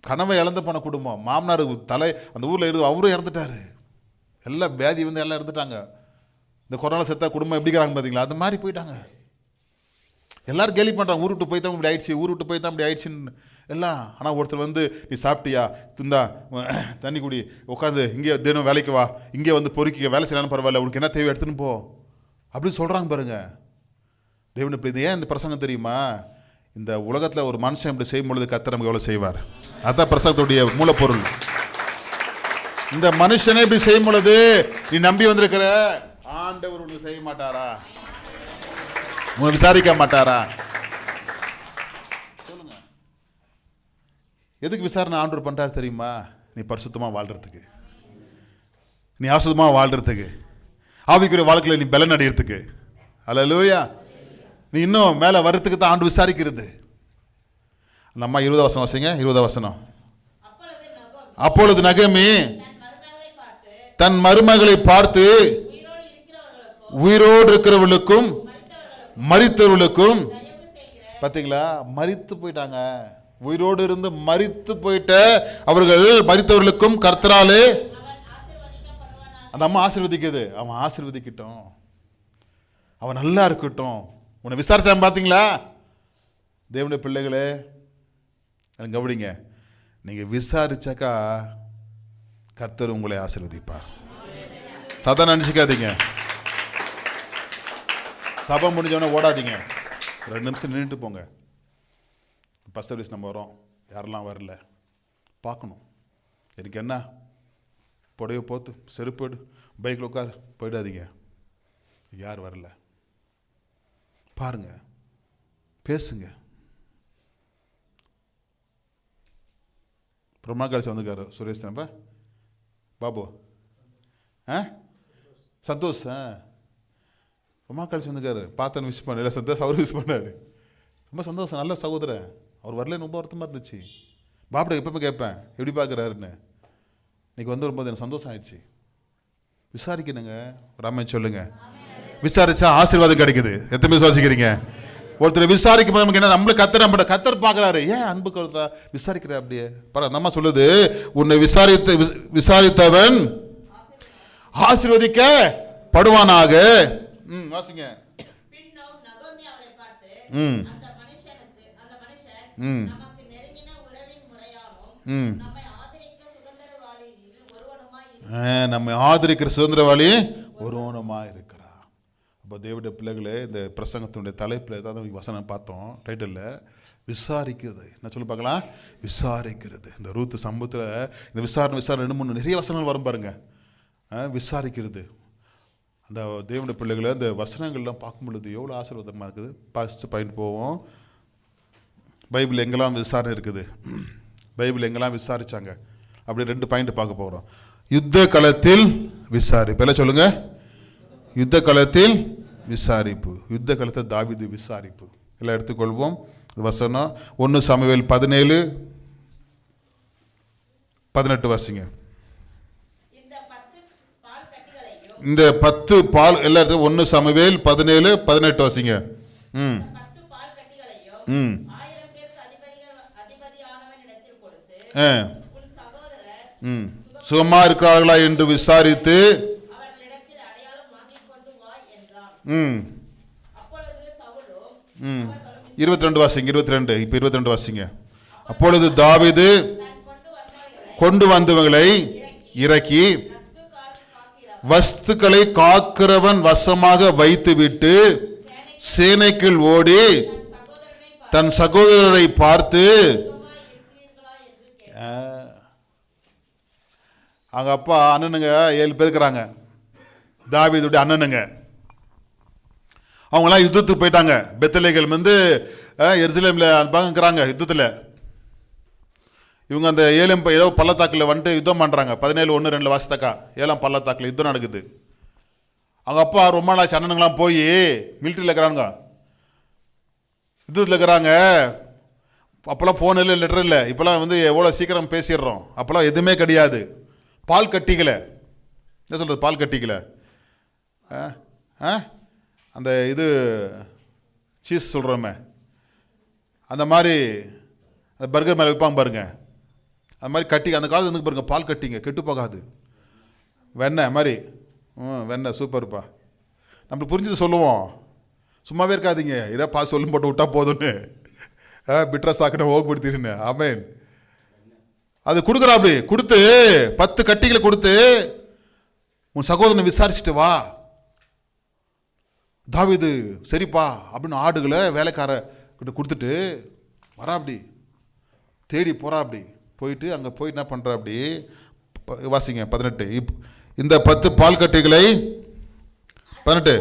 கனவை இழந்து போன குடும்பம். மாமனார் அந்த ஊரில் இருந்து அவரும் இறந்துட்டாரு. எல்லாம் வியாதி எல்லாம் இறந்துட்டாங்க. இந்த கொரோனா செத்தா குடும்பம் எப்படி இருக்கிறாங்க பார்த்தீங்களா? அது மாதிரி போயிட்டாங்க. எல்லாரும் கேலி பண்ணுறாங்க, ஊர் விட்டு போய் தான் இப்படி ஆயிடுச்சு, ஊர் விட்டு போய் தான் இப்படி ஆயிடுச்சுன்னு எல்லாம். ஆனால் ஒருத்தர் நீ சாப்பிட்டியா, திந்தா, தண்ணி குடி, உட்காந்து இங்கே தினம் வேலைக்கு வா, இங்கே பொறுக்கிக்க, வேலை செய்யலான்னு பரவாயில்ல, உனக்கு என்ன தேவை எடுத்துன்னு போ அப்படின்னு சொல்கிறாங்க பாருங்க. தேவன் இப்படி. இது ஏன் இந்த பிரசங்கம் தெரியுமா? இந்த உலகத்தில் ஒரு மனுஷன் இப்படி செய்யும் பொழுது கர்த்தர் நமக்கு எவ்வளோ செய்வார். அதுதான் பிரசங்கத்துடைய மூலப்பொருள். இந்த மனுஷனே இப்படி செய்யும் பொழுது நீ நம்பி வந்திருக்கிற ஆண்டவர் உனக்கு செய்ய மாட்டாரா? உன்னை விசாரிக்க மாட்டாரா? சொல்லுங்க. எதுக்கு விசாரணை ஆண்டவர் பண்றாரு தெரியுமா? நீ பரிசுத்தமாக வாழ்றதுக்கு, நீ ஆசுத்தமாக வாழ்றதுக்கு, ஆவிக்குரிய வாழ்க்கையில் நீ பலன் அடையிறதுக்கு. அல்லேலூயா. நீ இன்னும் மேலே வர்றதுக்கு தான் ஆண்டு விசாரிக்கிறது. அந்த அம்மா 20 வசனம் வாசிங்க. 20 வசனம். அப்பொழுது நகமி தன் மருமகளை பார்த்து, உயிரோடு இருக்கிறவர்களுக்கும் மரித்தவர்களுக்கும், பார்த்தீங்களா, மரித்து போயிட்டாங்க. உயிரோடு இருந்து மரித்து போயிட்ட அவர்கள் மரித்தவர்களுக்கும் கர்த்தராலே அந்த அம்மா ஆசீர்வதிக்குது. அவன் ஆசீர்வதிக்கட்டும், அவன் நல்லா இருக்கட்டும். உன்னை விசாரிச்சான் பார்த்தீங்களா? தேவனுடைய பிள்ளைகளே கவனிங்க, நீங்கள் விசாரிச்சாக்கா கர்த்தர் உங்களை ஆசீர்வதிப்பார். சாதாரண நினச்சிக்காதீங்க. சபை முடிஞ்சவொடனே ஓடாதீங்க. 2 நிமிஷம் நின்றுட்டு போங்க. ஃபஸ்ட் சர்வீஸ் நம்ம வரோம், யாரெல்லாம் வரல பார்க்கணும். எனக்கு என்ன புடைய போத்து செருப்பேடு பைக்கில் உட்கார் போயிடாதீங்க. யார் வரல பாருங்க, பேசுங்க. ரொம்ப கழிச்சு வந்துக்காரு சுரேஷ் நம்ம பாபு சந்தோஷ் ரொம்ப கழிச்சு வந்துக்காரு. பார்த்தேன்னு விஷ் பண்ண, இல்லை சந்தோஷ் அவர் விஷ் பண்ணாரு. ரொம்ப சந்தோஷம், நல்ல சகோதரன். அவர் வரலன்னு ரொம்ப வருத்தமாக இருந்துச்சு. பாப்பா எப்பவுமே கேட்பேன் எப்படி பார்க்குறாருன்னு. இன்னைக்கு வந்து ரொம்ப எனக்கு சந்தோஷம் ஆயிடுச்சு. விசாரிக்கணுங்க. ராமன் சொல்லுங்க, விசாரிச்சா ஆசீர்வாதம் கிடைக்குது. எத்தனை விசுவாசிக்கிறீங்க? ஒருத்தர் விசாரிக்கும் போது நமக்கு என்ன, நம்மளுக்கு கத்தர் பார்க்குறாரு. ஏன் அன்பு கருத்தா விசாரிக்கிற அப்படியே பாரு. அந்த அம்மா சொல்லுது, உன்னை விசாரித்தவன் ஆசீர்வதிக்கப்படுவானாக. வாசிங்க. நம்ம ஆதரிக்கிற சுதந்திரவாளி ஒருவனுமா இருக்கிறார். அப்போ தேவனுடைய பிள்ளைகளே, இந்த பிரசங்கத்தினுடைய தலைப்பில் ஏதாவது வசனம் பார்த்தோம், டைட்டில் விசாரிக்கிறது. என்ன சொல்லி பார்க்கலாம்? விசாரிக்கிறது. இந்த ரூத்து சம்பவத்தில் இந்த விசாரணை 2-3 நிறைய வசனங்கள் வரும் பாருங்க. விசாரிக்கிறது. அந்த தேவனுடைய பிள்ளைகளை அந்த வசனங்கள்லாம் பார்க்கும் பொழுது எவ்வளோ ஆசீர்வாதமாக இருக்குது. ஃபஸ்ட்டு பாயிண்ட் போவோம். பைபிள் எங்கெல்லாம் விசாரணை இருக்குது, பைபிள் எங்கெல்லாம் விசாரித்தாங்க, அப்படி 2 பாயிண்ட் பார்க்க போகிறோம். யுத்த களத்தில் விசாரிப்பு. எல்லாம் சொல்லுங்க, யுத்த களத்தில் விசாரிப்பு. யுத்த களத்தில் தாவீது விசாரிப்பு. எல்லாம் எடுத்துக்கொள்வோம். வசனம் 1 சாமுவேல் 17:18 வாசிங்க. இந்த 10 பால் எல்லா இடத்துல 1 சாமுவேல் 17:18 வாசிங்க. சுகமா இருக்கிறார்களா என்று விசாரித்து 22 வாசிங்க. 22 இப்ப 22 வாசிங்க. அப்பொழுது தாவீது கொண்டு வந்தவங்களை இறக்கி வஸ்துக்களை காக்கிறவன் வசமாக வைத்துவிட்டு சேனைக்குள் ஓடி தன் சகோதரரை பார்த்து, அவங்க அப்பா அண்ணனுங்க 7 பேர் இருக்கிறாங்க, தாவீதுடைய அண்ணனுங்க. அவங்களாம் யுத்தத்துக்கு போயிட்டாங்க. பெத்லகேம் வந்து எருசலேமில் அந்த பக்கம் இருக்கிறாங்க யுத்தத்தில். இவங்க அந்த 7 ஏதோ பள்ளத்தாக்கில் வந்துட்டு யுத்தம் பண்ணுறாங்க. 17:1-2 வாசித்தாக்கா 7 பள்ளத்தாக்கில் யுத்தம் நடக்குது. அவங்க அப்பா ரொம்ப நாளாச்சு அண்ணனுங்களாம் போய் மிலிட்ரியில் இருக்கிறாங்க, யுத்தத்தில் இருக்கிறாங்க. அப்போல்லாம் ஃபோன் இல்லை, லெட்டர் இல்லை. இப்போலாம் வந்து எவ்வளோ சீக்கிரம் பேசிடுறோம். அப்போல்லாம் எதுவுமே கிடையாது. பால் கட்டிக்கலை, என்ன சொல்கிறது, பால் கட்டிக்கலை. அந்த இது சீஸ் சொல்கிறோமே, அந்த மாதிரி அந்த பர்கர் மேலே வைப்பாங்க பாருங்க, அது மாதிரி கட்டி அந்த காலத்து வந்து பாருங்க, பால் கட்டிங்க கெட்டு போகாது. வெண்ணெய் மாதிரி வெண்ணெய் சூப்பர்ப்பா. நம்மளுக்கு புரிஞ்சது சொல்லுவோம், சும்மாவே இருக்காதீங்க. இதே பால் சொல்லும் போட்டு விட்டா போதும்னு பிட்ரா சாக்கடை ஓகப்படுத்திடுன்னு. ஆமேன். அது கொடுக்குறா. அப்படி கொடுத்து 10 கட்டிகளை கொடுத்து உன் சகோதரனை விசாரிச்சுட்டு வா. தாவீது சரிப்பா அப்படின்னு ஆடுகளை வேலைக்கார கிட்ட கொடுத்துட்டு வரா. அப்படி தேடி போகிறா. அப்படி போயிட்டு அங்கே போய் என்ன பண்ணுறா, அப்படி வாசிங்க 18. இந்த 10 பால் கட்டிகளை 18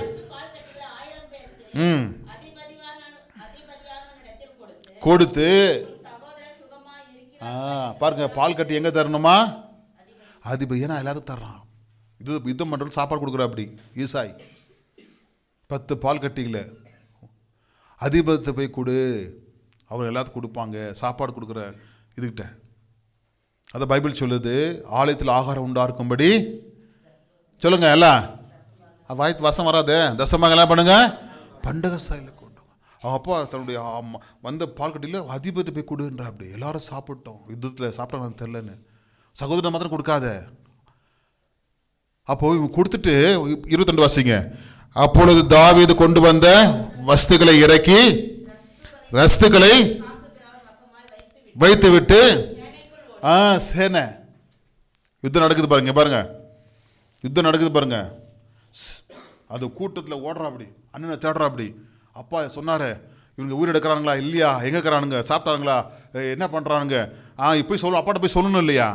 கொடுத்து பாருங்க, பால் கட்டி எங்கே தரணுமா? அதிபதி. ஏன்னா எல்லாத்துக்கும் தர்றான். இது யுத்தம் பண்ணுறது சாப்பாடு கொடுக்குறா. அப்படி ஈசாய் 10 பால் கட்டிகளை அதிபதித்தை போய் கொடு, அவர் எல்லாத்துக்கும் கொடுப்பாங்க. சாப்பாடு கொடுக்குற இதுகிட்ட அதை பைபிள் சொல்லுது. ஆலயத்தில் ஆகாரம் உண்டாக்கும்படி சொல்லுங்க எல்லாம். வாய்த்து வசம் வராது. தசமாக எல்லாம் பண்ணுங்க, பண்டக சாலையில் கொண்டு. அவங்க அப்பா தன்னுடைய வந்த பால் கட்டியில் அதிபதி போய் கொடுன்றா. அப்படி எல்லாரும் சாப்பிட்டோம். யுத்தத்தில் சாப்பிட்டாங்க தெரிலன்னு. சகோதரன் மாத்திரம் கொடுக்காத. அப்போ கொடுத்துட்டு 22 வாசிங்க. அப்பொழுது தாவீது கொண்டு வந்த வஸ்துக்களை இறக்கி ரஸ்துக்களை வைத்து விட்டு சேனை யுத்தம் நடக்குது பாருங்க. பாருங்க யுத்தம் நடக்குது பாருங்க. அது கூட்டத்தில் ஓடுறா. அப்படி அண்ணனை தேடுறா. அப்படி அப்பா சொன்னாரு, இவங்க உயிர் எடுக்கிறானுங்களா இல்லையா, எங்கே இருக்கிறானுங்க, சாப்பிட்டானுங்களா, என்ன பண்ணுறானுங்க, இப்போ சொல்ல அப்பாட்ட போய் சொல்லணும் இல்லையா.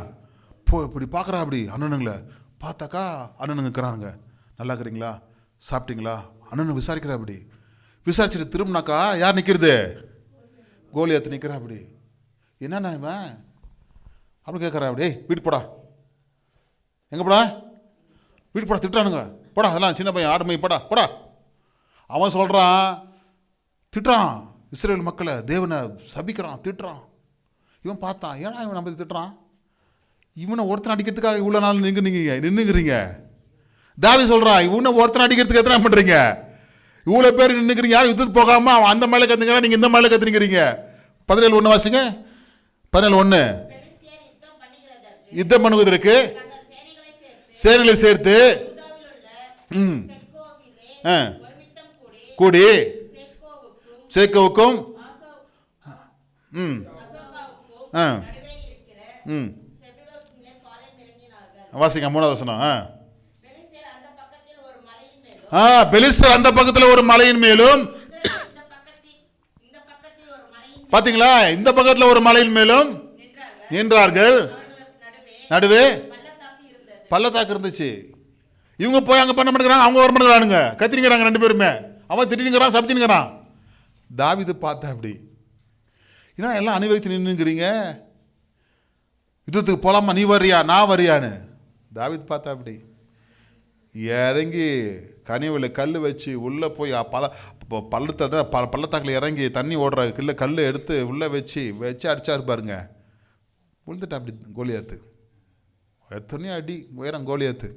இப்படி பார்க்குறா. அப்படி அண்ணனுங்களை பார்த்தாக்கா அண்ணனுங்க இருக்கிறானுங்க. நல்லா இருக்கிறீங்களா, சாப்பிட்டீங்களா, அண்ணனை விசாரிக்கிறா. அப்படி விசாரிச்சுட்டு திரும்பினாக்கா யார் நிற்கிறது? கோலியாத்து நிற்கிறா. அப்படி என்னண்ணா இவன் அப்படி கேட்குறா. அப்படி வீட்டுக்கு போடா, எங்கே போடா, வீட்டு போடா, திட்டுறானுங்க, போடா, அதெல்லாம் சின்ன பையன் ஆடுமை, போடா போடா. அவன் சொல்கிறான், திட்டுறான், இஸ்ரேல் மக்களை தேவனை சபிக்கிறான், திட்டுறான். இவன் பார்த்தான், ஏன்னா இவன் நம்ம திட்டுறான், இவனை ஒருத்தனை அடிக்கிறதுக்காக இவ்வளோ நாள் நின்றுங்கிறீங்க. தாவி சொல்கிறான், இவனை ஒருத்தனை அடிக்கிறதுக்கு எத்தனை பண்ணுறீங்க, இவ்வளோ பேர் நின்றுக்கிறீங்க, யாரும் யுத்தத்துக்கு போகாமல் அவன் அந்த மேலே கற்றுக்கிறா, நீங்கள் இந்த மேலே கற்றுக்கிறீங்க. 17:1 வாசிங்க. 17:1. யுத்தம் பண்ணுவதற்கு சேனைகளை சேர்த்து கூடி சேக்கோவுக்கும் வாசிங்க 3வது வசனம். பெலிஸ்தர் அந்த பக்கத்தில் ஒரு மலையின் மேலும், பாத்தீங்களா, இந்த பக்கத்தில் ஒரு மலையின் மேலும் நின்றார்கள். நடுவே பள்ளத்தாக்கு இருந்துச்சு. இவங்க போய் அங்கே பண்ண மாட்டேங்கிறாங்க, அவங்க வர மாட்டேங்கிறானுங்க, கத்திரிக்கிறாங்க ரெண்டு பேருமே. அவன் திட்டினுங்கிறான், சபிச்சுனுங்கிறான். தாவீது பார்த்தா அப்படி, ஏன்னா எல்லாம் அணிவகுத்து நின்றுங்கிறீங்க, யுத்தத்துக்கு போலாமா, நீ வரியா நான் வரியான்னு. தாவீது பார்த்தா அப்படி இறங்கி கனிவில் கல் வச்சு உள்ளே போய் பள்ளத்தாக்கில் இறங்கி தண்ணி ஓடுற கல் எடுத்து உள்ளே வச்சு அடிச்சா இருப்பாருங்க. விழுந்துட்டா அப்படி கோலியாத்து. எத்தனையோ அடி உயரம் கோலியாத்து.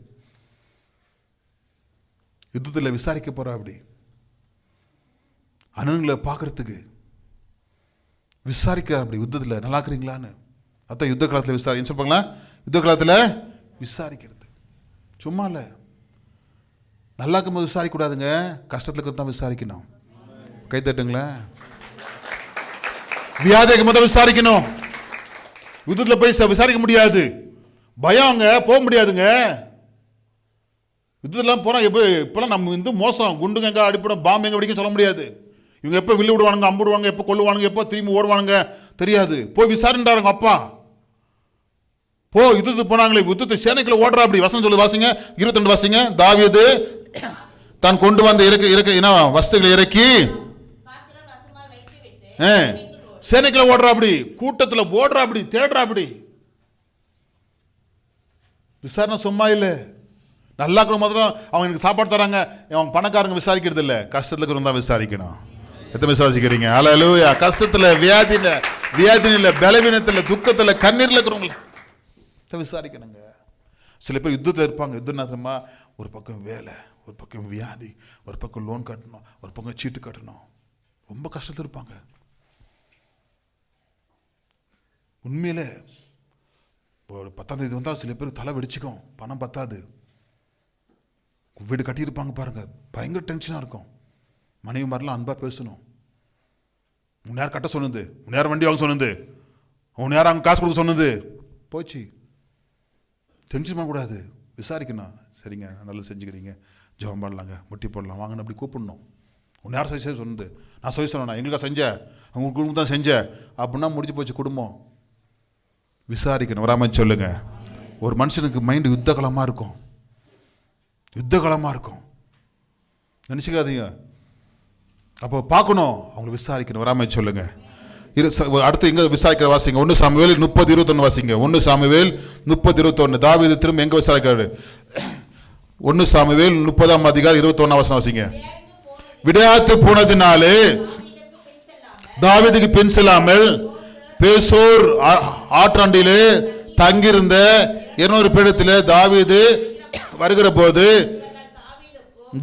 யுத்தத்தில் விசாரிக்க போகிறா. அப்படி அண்ணன்களை பார்க்கறதுக்கு விசாரிக்க. அப்படி யுத்தத்தில் நல்லா இருக்கிறீங்களான்னு. அதான் யுத்த காலத்தில் விசாரின்னு சொல்லுவாங்களா, யுத்த காலத்தில் விசாரிக்கிறது. சும்மா இல்லை, நல்லா இருக்கும்போது விசாரிக்கக்கூடாதுங்க, கஷ்டத்தில் தான் விசாரிக்கணும். கை தட்டுங்களேன். வியாதிக்கு முதல் விசாரிக்கணும். யுத்தத்தில் போய் விசாரிக்க முடியாது, பயம், அங்கே போக முடியாதுங்க. யுத்தத்தெல்லாம் போகிறோம். இப்போலாம் நம்ம வந்து மோசம், குண்டுங்க எங்கே அடிப்படும், பாம்பு எங்கே வெடிக்கும் சொல்ல முடியாது. இவங்க எப்போ வில்லு விடுவானுங்க, அம்பு விடுவாங்க, எப்போ கொல்லுவானுங்க, எப்போ திரும்பி ஓடுவானுங்க தெரியாது. போய் விசாரின்றாருங்க அப்பா. போ, யுத்தத்துக்கு போனாங்களே, யுத்தத்தை சேனைக்குள்ள ஓடுறா. அப்படி வசனம் சொல்லி வாசிங்க. 22 வாசிங்க. தாவீது தான் கொண்டு வந்த வஸ்துகளை இறக்கி சேனைக்குள்ள ஓடுறா. அப்படி கூட்டத்தில் ஓடுறா. அப்படி தேடுறா. அப்படி விசாரணை சும்மா இல்லை. நல்லா இருக்கிற மாத்திரம் அவங்க எனக்கு சாப்பாடு தராங்க, அவங்க பணக்காரங்க விசாரிக்கிறது இல்லை, கஷ்டத்தில் இருக்கிறவங்க தான் விசாரிக்கணும். எத்தனை விசாரிக்கிறீங்க? அல்லேலூயா. கஷ்டத்தில், வியாதியில், பலவீனத்தில், துக்கத்தில், கண்ணீரில் இருக்கிறவங்கள விசாரிக்கணுங்க. சில பேர் யுத்தத்தில் இருப்பாங்க. யுத்தம் நேரமா ஒரு பக்கம் வேலை, ஒரு பக்கம் வியாதி, ஒரு பக்கம் லோன் கட்டணும், ஒரு பக்கம் சீட்டு கட்டணும், ரொம்ப கஷ்டத்தில் இருப்பாங்க. உண்மையிலே ஒரு 10ஆம் தேதி வந்தால் சில பேர் தலை வெடிச்சுக்கும், பணம் பத்தாது. வீடு கட்டியிருப்பாங்க பாருங்க, பயங்கர டென்ஷனாக இருக்கும். மனைவி மாதிரிலாம் அன்பாக பேசணும். உன் நேரம் கட்ட சொன்னது, உன் நேரம் வண்டி வாங்க சொன்னது, உன் நேரம் அங்கே காசு கொடுக்க சொன்னது போச்சு. டென்ஷன் பண்ணக்கூடாது, விசாரிக்கணும். சரிங்க, நல்லா செஞ்சுக்கிறீங்க, ஜெபம் பண்ணலாங்க, முட்டி போடலாம் வாங்கன்னு அப்படி கூப்பிடணும். உன் நேரம் செய்ய சொன்னது, நான் சொல்லி சொன்னேன், எங்களுக்காக செஞ்சேன், உங்கள் குடும்பம் தான் செஞ்சேன் அப்படின்னா முடிஞ்சு போச்சு குடும்பம். விசாரிக்கணும். வராமல் சொல்லுங்க. ஒரு மனுஷனுக்கு மைண்டு யுத்தகலமாக இருக்கும், யுத்தகலமாக இருக்கும், நினச்சிக்காதீங்க. அப்போ பார்க்கணும், அவங்களை விசாரிக்கணும். வராமல் சொல்லுங்க. அடுத்து எங்க விசாரிக்கிற வாசிங்க. 1 சாமுவேல் 30:21 வாசிங்க. 1 சாமுவேல் 30:21. தாவீது திரும்ப எங்க விசாரிக்கிறாரு? 1 சாமுவேல் 30ஆம் அதிகாரம் 21ஆம் வசனம் வாசிங்க. விடையாத்து போனதினாலே தாவீதுக்கு பின் செல்லாமல் பேசோர் ஆற்றாண்டிலே தங்கியிருந்த 200 பீடத்தில் தாவீது வருகிற போது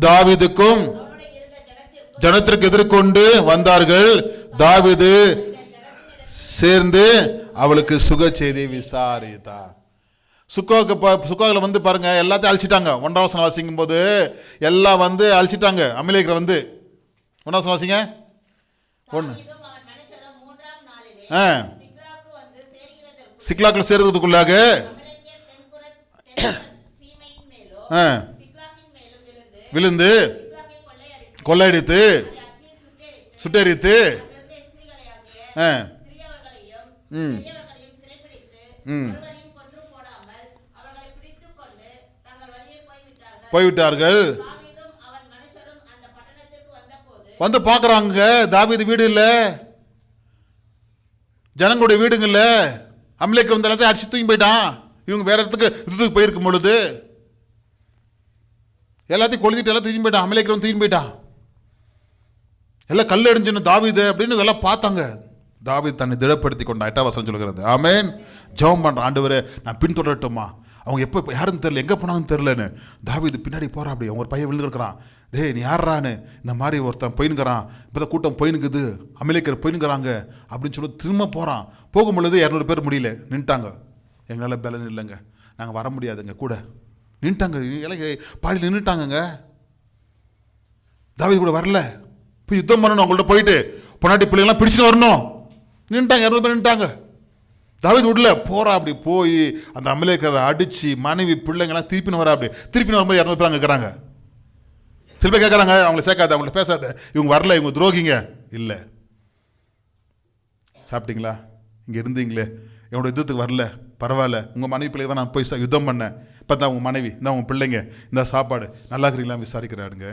தாவீதுக்கும் ஜனத்திற்கு எதிர்கொண்டு வந்தார்கள். தாவீது சேர்ந்து அவளுக்கு சுக செய்தி விசாரித்தார். சுக்கோவில் வந்து பாருங்க, எல்லாத்தையும் அழிச்சிட்டாங்க. 1ஆம் வசனம் வாசிக்கும் போது எல்லாம் வந்து அழிச்சிட்டாங்க. அமலேக்கரை வந்து 1ஆம் வசனம் வாசிங்க. 1 சிக்லாக்கில் சேர்றதுக்குள்ளாக விழுந்து கொள்ளையடித்து சுட்டெரித்து போய்விட்டார்கள். வந்து பார்க்குறாங்க, தாவீது வீடு இல்லை, ஜனங்களுடைய வீடுங்க இல்லை. அமலேக்கர் வந்து எல்லாத்தையும் அடிச்சு தூக்கி போயிட்டான். இவங்க வேற இடத்துக்கு போயிருக்கும் பொழுது எல்லாத்தையும் கொளுத்திட்டு எல்லாம் தூக்கி போயிட்டான். அமலேக்கர் வந்து தூக்கி போயிட்டான். எல்லாம் கல் அடிஞ்சுன்னு தாவீது அப்படின்னு எல்லாம் பார்த்தாங்க. தாவீது தன்னை திடப்படுத்தி கொண்டான். 8ஆம் வசனம் சொல்கிறது. ஆமென். ஜெபம் பண்ணுறான், ஆண்டவரே நான் பின்தொடரட்டுமா, அவங்க எப்போ யாருன்னு தெரியல, எங்கே போனாங்கன்னு தெரிலன்னு. தாவீது பின்னாடி போகிறான். அப்படி அவங்க ஒரு பையன் விழுந்துருக்கிறான். டேய் நீ யாரான்னு, இந்த மாதிரி ஒருத்தன் போயினுக்கிறான், இப்போ தான் கூட்டம் போயினுக்குது, அமலேக்கர் போயினுக்கிறாங்க அப்படின்னு சொல்லி திரும்ப போகிறான். போகும் பொழுது 200 பேர் முடியல, நின்ட்டாங்க. எங்களால் பலன் இல்லைங்க, நாங்கள் வர முடியாதுங்க கூட, நின்ட்டாங்க. எல்லாம் பாதியில் நின்றுட்டாங்கங்க. தாவீது கூட வரல. போய் யுத்தம் பண்ணணும், அவங்கள்ட்ட போயிட்டு பொன்னாட்டி பிள்ளைங்களாம் பிடிச்சிட்டு வரணும். நின்ட்டாங்க, 200 பேர் நின்ட்டாங்க. தாவீது விடல, போகிறா. அப்படி போய் அந்த அமலேக்கரை அடித்து மனைவி பிள்ளைங்கள்லாம் திருப்பின்னு வரா. அப்படி திருப்பின்னு வரும்போது 200 பேர் அங்கே இருக்கிறாங்க. சில பேர் கேட்குறாங்க, அவங்கள சேர்க்காத, அவங்கள்ட்ட பேசாத, இவங்க வரல, இவங்க துரோகிங்க. இல்லை, சாப்பிட்டீங்களா, இங்கே இருந்தீங்களே, என்னோட யுத்தத்துக்கு வரல, பரவாயில்ல, உங்கள் மனைவி பிள்ளைங்க தான் நான் போய் யுத்தம் பண்ணேன், இப்போ தான் உங்கள் மனைவி, இந்த உங்கள் பிள்ளைங்க, இந்த சாப்பாடு நல்லா இருக்கிறீங்களா விசாரிக்கிறாருங்க.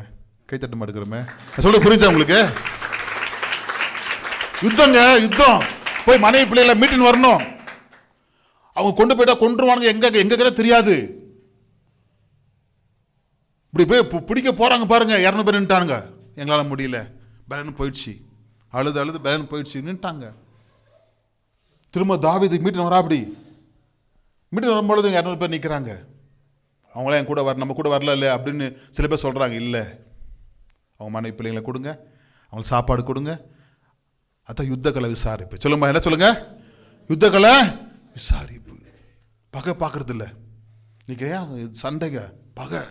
கைத்தட்டு மாட்டுக்கிறோமே, சொல்ல புரியுதா உங்களுக்கு? யுத்தங்க, யுத்தம். போய் மனைவி பிள்ளைகளை மீட்டின்னு வரணும். அவங்க கொண்டு போயிட்டா கொண்டுருவானுங்க, எங்க கிட்ட தெரியாது. இப்படி போய் பிடிக்க போறாங்க பாருங்க, 200 பேர் நின்ட்டானுங்க. எங்களால் முடியல, பலன் போயிடுச்சு, அழுது பலன் போயிடுச்சு, நின்ட்டாங்க. திரும்ப தாவீது மீட்டின் வரா. அப்படி மீட்டின் வரும்பொழுது 200 பேர் நிற்கிறாங்க. அவங்களாம் என் கூட நம்ம கூட வரல இல்லை அப்படின்னு சில பேர் சொல்கிறாங்க. இல்லை, அவங்க மனைவி பிள்ளைங்களை கொடுங்க, அவங்களுக்கு சாப்பாடு கொடுங்க. அதான் யுத்தகலை விசாரிப்பு. சொல்லுமா, என்ன சொல்லுங்க? யுத்தகலை விசாரிப்பு. பகை பார்க்கறது இல்லை. இன்னைக்கு ஏன் சண்டைங்க, பகை.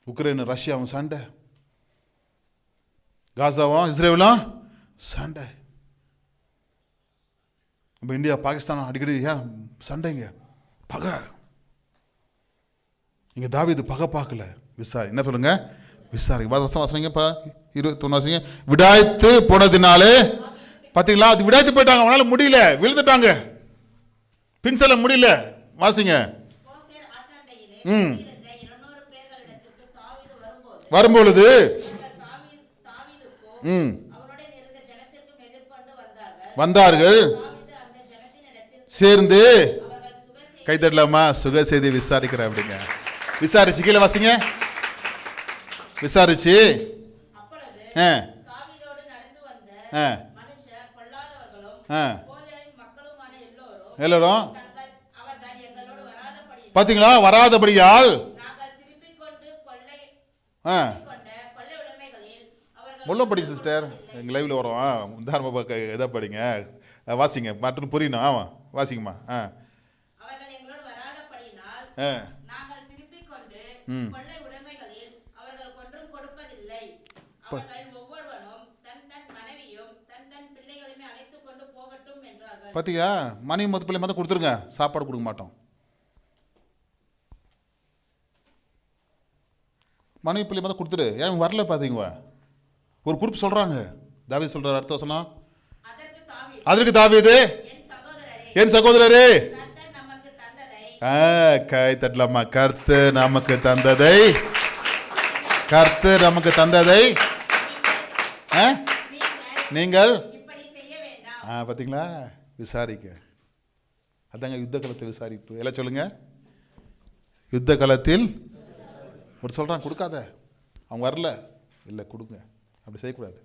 உக்ரைன் ரஷ்யாவும் சண்டை, காசாவும் இஸ்ரேலும் சண்டை, நம்ம இந்தியா பாகிஸ்தான் அடிக்கடி ஏன் சண்டைங்க, பகை. இங்கே தாவீது பகை பார்க்கல, விசாரி. என்ன சொல்லுங்க? விசாரி. வாசனைங்கப்பா 21 விடாய்த்து போனதினாலே, பார்த்தீங்களா, அது விடாய்த்து போயிட்டாங்க, அவனால முடியல, விழுந்துட்டாங்க, பின் செல்ல முடியல. வாசிங்க. வரும்பொழுது வந்தார்கள், சேர்ந்து கைத்தட்டலாமா, சுக செய்தி விசாரிக்கிற அப்படிங்க. விசாரிச்சு கீழே வாசிங்க. விசாரிச்சு எல்லாரும் பாத்தீங்களா, வராதபடியால் முள்ள படி சிஸ்டர், எங்கள் லைவில் வரும், உதாரணமாக எதை படிங்க, வாசிங்க, மற்றும் புரியணும். ஆமாம், வாசிங்கம்மா. பார்த்தீங்களா, மனைவி மொத்த பிள்ளை மொத்தம் கொடுத்துருங்க, சாப்பாடு கொடுக்க மாட்டோம். மனைவி பிள்ளை மொத்தம் கொடுத்துரு, ஏன் வரல பார்த்தீங்க. ஒரு குறிப்பு சொல்றாங்க, தாவீது சொல்றாரு. அடுத்த வசனம். அதற்கு தாவீது, என் சகோதரரே, கை தட்டலாமா, கர்த்தர் நமக்கு தந்ததை, கர்த்தர் நமக்கு தந்ததை நீங்கள் பார்த்தீங்களா, விசாரிக்க. அதாங்க யுத்த காலத்தில் விசாரிப்பு. எல்லாம் சொல்லுங்க, யுத்த காலத்தில். ஒரு சொல்றான், கொடுக்காத, அவங்க வரல, இல்லை கொடுங்க, அப்படி செய்யக்கூடாது.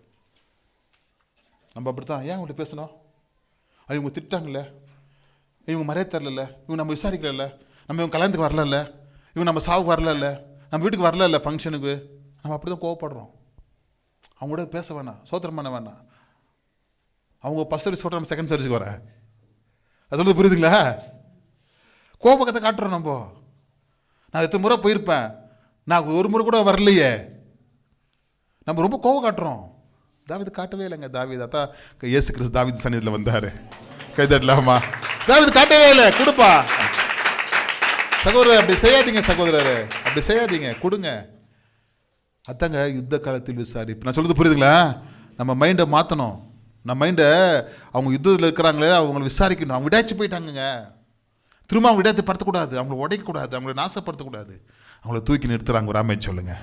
நம்ம அப்படித்தான். ஏன் அவங்கள்ட்ட பேசணும்? அவங்க திட்டாங்களே, இவங்க மறைய தரல, இவங்க நம்ம விசாரிக்கல, நம்ம இவங்க கல்யாணத்துக்கு வரல, இவங்க நம்ம சாவுக்கு வரல, நம்ம வீட்டுக்கு வரல ஃபங்க்ஷனுக்கு. நம்ம அப்படி தான் கோவப்படுறோம். அவங்க கூட பேச வேணாம், சோத்திரம் பண்ண வேணாம். அவங்க ஃபஸ்ட் சர்வீஸ் கூட நம்ம செகண்ட் சர்வீஸுக்கு வரேன். அது சொல்லுறது புரியுதுங்களா? கோபக்கத்தை காட்டுறோம். நான் எத்தனை முறை போயிருப்பேன், நான் ஒரு முறை கூட வரலையே. நம்ம ரொம்ப கோபம் காட்டுறோம். தாவீது காட்டவே இல்லைங்க. தாவீது அதான் இயேசு கிறிஸ்து தாவீது சன்னிதியில் வந்தார். கைதட்டலாமா? தாவீது காட்டவே இல்லை. கொடுப்பா சகோதரர், அப்படி செய்யாதீங்க சகோதரர், அப்படி செய்யாதீங்க, கொடுங்க. அதாங்க யுத்த காலத்தில் விசாரிப்பு. நான் சொல்றது புரியுதுங்களா? நம்ம மைண்டை மாற்றணும். நம்ம மைண்டை அவங்க யுத்தத்தில் இருக்கிறாங்களே அவங்களை விசாரிக்கணும். அவங்க விடாச்சு போயிட்டாங்க, திரும்ப அவங்க விடாயத்தை படுத்தக்கூடாது, அவங்கள உடைக்கக்கூடாது, அவங்கள நாசப்படுத்தக்கூடாது, அவங்கள தூக்கி நிறுத்துறாங்க. ஒரு ஆமென் சொல்லுங்க.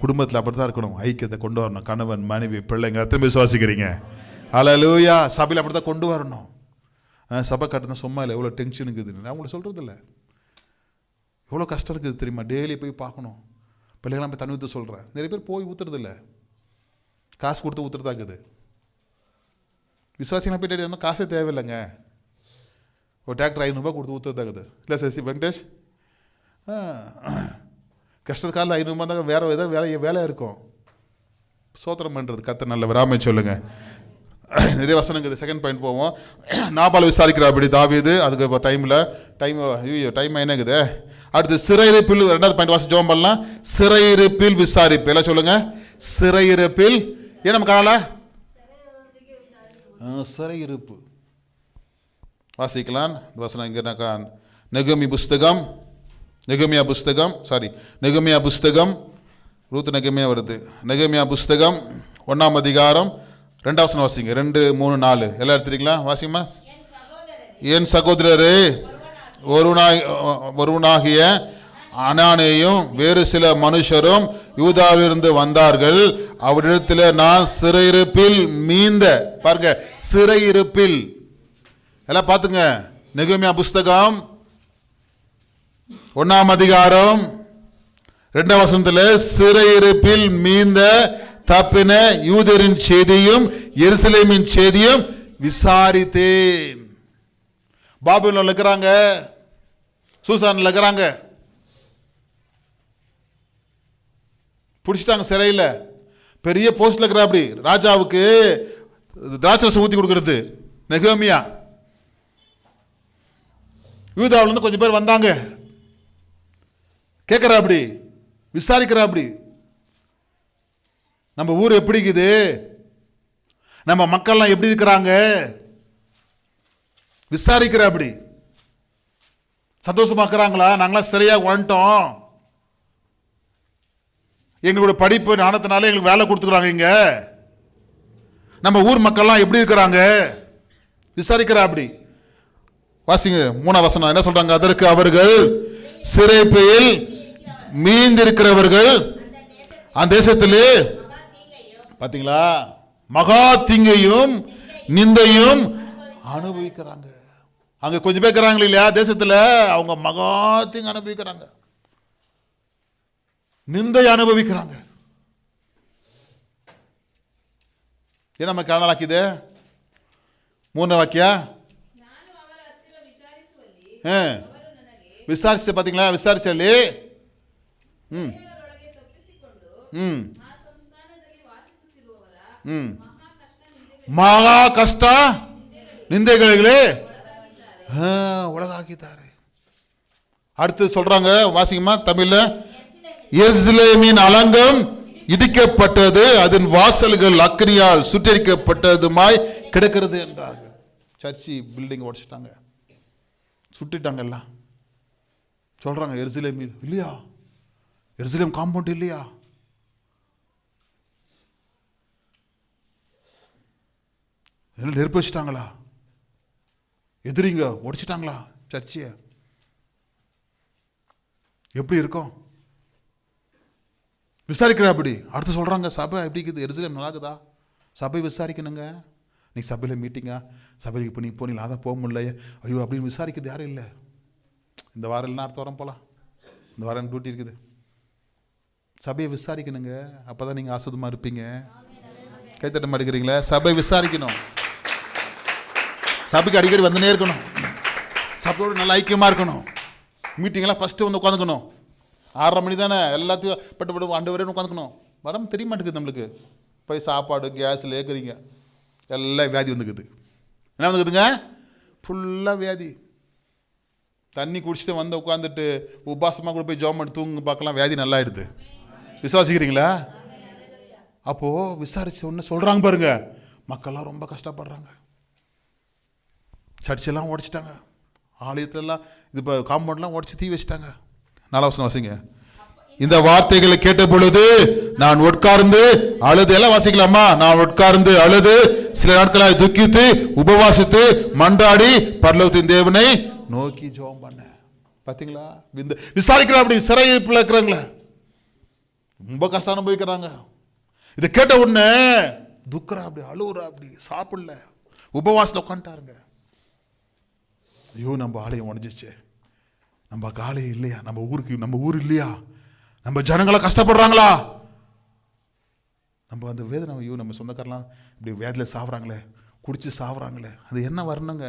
குடும்பத்தில் அப்படி தான் இருக்கணும். ஐக்கியத்தை கொண்டு வரணும். கணவன் மனைவி பிள்ளைங்க திரும்ப விசுவாசிக்கிறீங்க? ஹல்லேலூயா. சபையில் அப்படி தான் கொண்டு வரணும். சபை கட்டணும் சும்மா இல்லை, எவ்வளோ டென்ஷன் இருக்குதுன்னு அவங்கள சொல்கிறது இல்லை. எவ்வளோ கஷ்டம் இருக்குது தெரியுமா? டெய்லி போய் பார்க்கணும். பிள்ளைங்களாம் போய் தண்ணி ஊற்ற சொல்கிறேன். நிறைய பேர் போய் ஊற்றுறது இல்லை, காசு கொடுத்து ஊற்றுறதா இருக்குது. விசுவாசிகளை போய்ட்டு காசே தேவையில்லைங்க. ஒரு டிராக்டர் 500 ரூபாய் கொடுத்து ஊற்றுறதா இருக்குது. இல்லை சார் வெங்கடேஷ், கஷ்டத்து காலில் 500 ரூபாய் தான் வேறு ஏதாவது வேலையாக இருக்கும். சோத்திரம் பண்ணுறது கத்த நல்ல வராமை சொல்லுங்கள். நிறைய வசனம் இருக்குது. செகண்ட் பாயிண்ட் போவோம். நாபால் விசாரிக்கிறா அப்படி தாவீது. அதுக்கு டைம் என்னங்குது. அடுத்து சிறையிருப்பில், 2வது பாயிண்ட் வாசி ஜோம் பண்ணலாம். சிறையிருப்பில் விசாரிப்பு. எல்லாம் சொல்லுங்க. சிறையிருப்பில். ஏன் நம்ம காணல? சிறையிருப்பு வாசிக்கலாம். வசனம் இங்கனாக்கா நெகமியா புஸ்தகம் ரூத் நெகமியா வருது. நெகமியா புஸ்தகம் 1ஆம் அதிகாரம் 2வது வசனம் வாசிங்க. 2, 3, 4 எல்லாம் எடுத்துட்டீங்களா? வாசிங்கம்மா. என் சகோதரரே, ஒருவனாகிய அனானேயும் வேறு சில மனுஷரும் யூதாவிலிருந்து வந்தார்கள். அவரிடத்தில் நான் சிறையிருப்பில் மீந்த, பாருங்க சிறையிருப்பில், எல்லாம் பார்த்துங்க. நெகமியா புஸ்தகம் 1ஆம் அதிகாரம் 2ஆம் வசனத்தில் சிறையிருப்பில் மீந்த தப்பின யூதரின் செய்தியும் எருசலேமின் செய்தியும் விசாரித்தேன். பாபிலோன்ல இருக்கிறாங்க, சூசான்ல இருக்கிறாங்க, பிடிச்சிட்டாங்க சிறையில். பெரிய போஸ்ட்ல இருக்கிற அப்படி ராஜாவுக்கு திராட்சரசம் ஊற்றி கொடுக்கறது நெகேமியா. யூதாவுல இருந்து கொஞ்சம் பேர் வந்தாங்க, கேட்கிற அப்படி விசாரிக்கிற அப்படி நம்ம ஊர் எப்படி இருக்குது, நம்ம மக்கள்லாம் எப்படி இருக்கிறாங்க விசாரிக்கிற அப்படி. சந்தோஷமாக்குறாங்களா? நாங்களாம் சரியா வந்துட்டோம், எங்களுடைய படிப்பு ஞானத்தினால எங்களுக்கு வேலை கொடுத்துக்கிறாங்க, இங்க நம்ம ஊர் மக்கள்லாம் எப்படி இருக்கிறாங்க விசாரிக்கிற அப்படி. வாசிங்க 3ஆம் வசனம் என்ன சொல்றாங்க? அதற்கு அவர்கள் சிறைப்பில் மீந்திருக்கிறவர்கள் அந்த தேசத்திலே பாத்தீங்களா மகா தீங்கையும் நிந்தையும் அனுபவிக்கிறாங்க. அங்க கொஞ்சம் பேர் இருக்கிறாங்க இல்லையா தேசத்துல, அவங்க மகா தீங்கு அனுபவிக்கிறாங்க, நிந்தை அனுபவிக்கிறாங்க. ஏன் நம்ம காணலாக்கிது 3 வாக்கியா விசாரிச்சு பாத்தீங்களா? விசாரிச்சಲ್ಲಿ மகா கஷ்ட நிந்தைகளே உலகாக்கிட்டாரு. அடுத்து சொல்றாங்க, வாசிங்கம்மா தமிழ்ல. எருசலேமின் அலங்கம் இடிக்கப்பட்டது, அதன் வாசல்கள் அக்கினியால் சுட்டரிக்கப்பட்டதுமாய் கிடக்கிறது என்றார்கள். சர்ச்சி பில்டிங் உடைச்சிட்டாங்க, சுட்டுட்டாங்க எல்லாம். சொல்றாங்க எருசலேம் இல்லையா, எருசலேம் காம்பவுண்ட் இல்லையா, நெருப்பு வச்சுட்டாங்களா, எதிரிங்க உடைச்சிட்டாங்களா சர்ச்சிய. எப்படி இருக்கும் விசாரிக்கிற அப்படி. அடுத்து சொல்றாங்க சபை எப்படி இருக்குது, எருசலேம் நல்லா இருக்குதா, சபை விசாரிக்கணுங்க. நீ சபையில் மீட்டிங்கா, சபைக்கு இப்போ நீ போனீங்களா, அதான் போக முடியல, ஐயோ அப்படின்னு விசாரிக்கிறது யாரும் இல்லை. இந்த வாரம் இல்லைனா அடுத்த வாரம் போகலாம், இந்த வாரம் டியூட்டி இருக்குது. சபையை விசாரிக்கணுங்க, அப்போ தான் நீங்கள் ஆசுதமாக இருப்பீங்க. கைத்தட்ட மாட்டேங்கிறீங்களா? சபை விசாரிக்கணும், சபைக்கு அடிக்கடி வந்துனே இருக்கணும். சபையோடு நல்லா ஐக்கியமாக இருக்கணும். மீட்டிங்கெல்லாம் ஃபஸ்ட்டு வந்து உட்காந்துக்கணும். 6:30 மணி தானே, எல்லாத்தையும் பட்டு ஆண்டவரே உட்காந்துக்கணும். வரம் தெரிய மாட்டேங்குது நம்மளுக்கு. போய் சாப்பாடு கேஸில் ஏற்கிறீங்க, எல்லாம் வியாதி வந்துக்குது. என்ன வந்துக்குதுங்க? ஃபுல்லாக வியாதி. தண்ணி குடிச்சிட்டு வந்து உட்காந்துட்டு உபாசமாக கூட போய் ஜோம் பண்ணி தூங்கு பார்க்கலாம், வியாதி நல்லா ஆயிடுது. விசுவாசிக்கிறீங்களா? அப்போது விசாரித்த ஒன்று சொல்கிறாங்க பாருங்க, மக்கள்லாம் ரொம்ப கஷ்டப்படுறாங்க. சர்ச்செல்லாம் உடைச்சிட்டாங்க, ஆலயத்திலலாம் இது இப்போ காம்பவுண்ட்லாம் உடச்சி தீ வச்சிட்டாங்க. 4 வசனம் வாசிங்க. இந்த வார்த்தைகளை கேட்ட பொழுது நான் உட்கார்ந்து அழுது, எல்லாம் வாசிக்கலாமா? நான் உட்கார்ந்து அழுது சில நாட்களாக துக்கித்து உபவாசித்து மன்றாடி பரலோகத்தின் தேவனை நோக்கி ஜெபம் பண்ண. பார்த்தீங்களா? இந்த விசாரிக்கிற அப்படி சிறையிருப்பில் இருக்கிறாங்களே, ரொம்ப கஷ்டம் அனுபவிக்கிறாங்க. இதை கேட்ட உடனே துக்கரா, அப்படி அழுவுறா, அப்படி சாப்பிடல, உபவாசத்தில் உட்காந்துட்டாருங்க. ஐயோ, நம்ம ஆலயம் உடஞ்சிச்சு, நம்ம ஆலயம் இல்லையா, நம்ம ஊர் இல்லையா, நம்ம ஜனங்களை கஷ்டப்படுறாங்களா, நம்ம அந்த வேதனை, ஐயோ நம்ம சொந்தக்காரெலாம் இப்படி வேதியில் சாப்பிட்றாங்களே, குடிச்சு சாப்பிட்றாங்களே, அது என்ன வரணுங்க?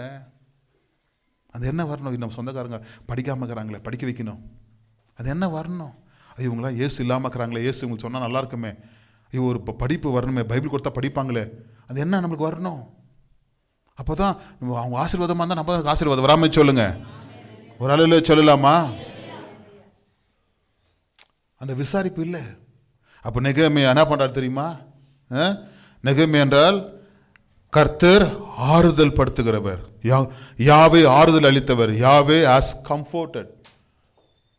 அது என்ன வரணும்? நம்ம சொந்தக்காரங்க படிக்காமல் இருக்கிறாங்களே, படிக்க வைக்கணும். அது என்ன வரணும்? ஐயோ இவங்களாம் ஏசு இல்லாமல் இருக்கிறாங்களே, ஏசு உங்களுக்கு சொன்னால் நல்லா இருக்குமே, ஐயோ ஒரு படிப்பு வரணுமே, பைபிள் கொடுத்தா படிப்பாங்களே, அது என்ன நம்மளுக்கு வரணும்? அப்போ தான் அவங்க ஆசீர்வாதமாக இருந்தால் நம்ம ஆசீர்வாதம் வராமல் சொல்லுங்க. ஒரு அளவில் சொல்லலாமா? அந்த விசாரிப்பு இல்லை. அப்போ நெகேமியா என்ன பண்ணுறாரு தெரியுமா? நெகேமியா என்றால் கர்த்தர் ஆறுதல் படுத்துகிறவர், யாவே ஆறுதல் அளித்தவர், யாவே ஹஸ் கம்ஃபோர்டட்.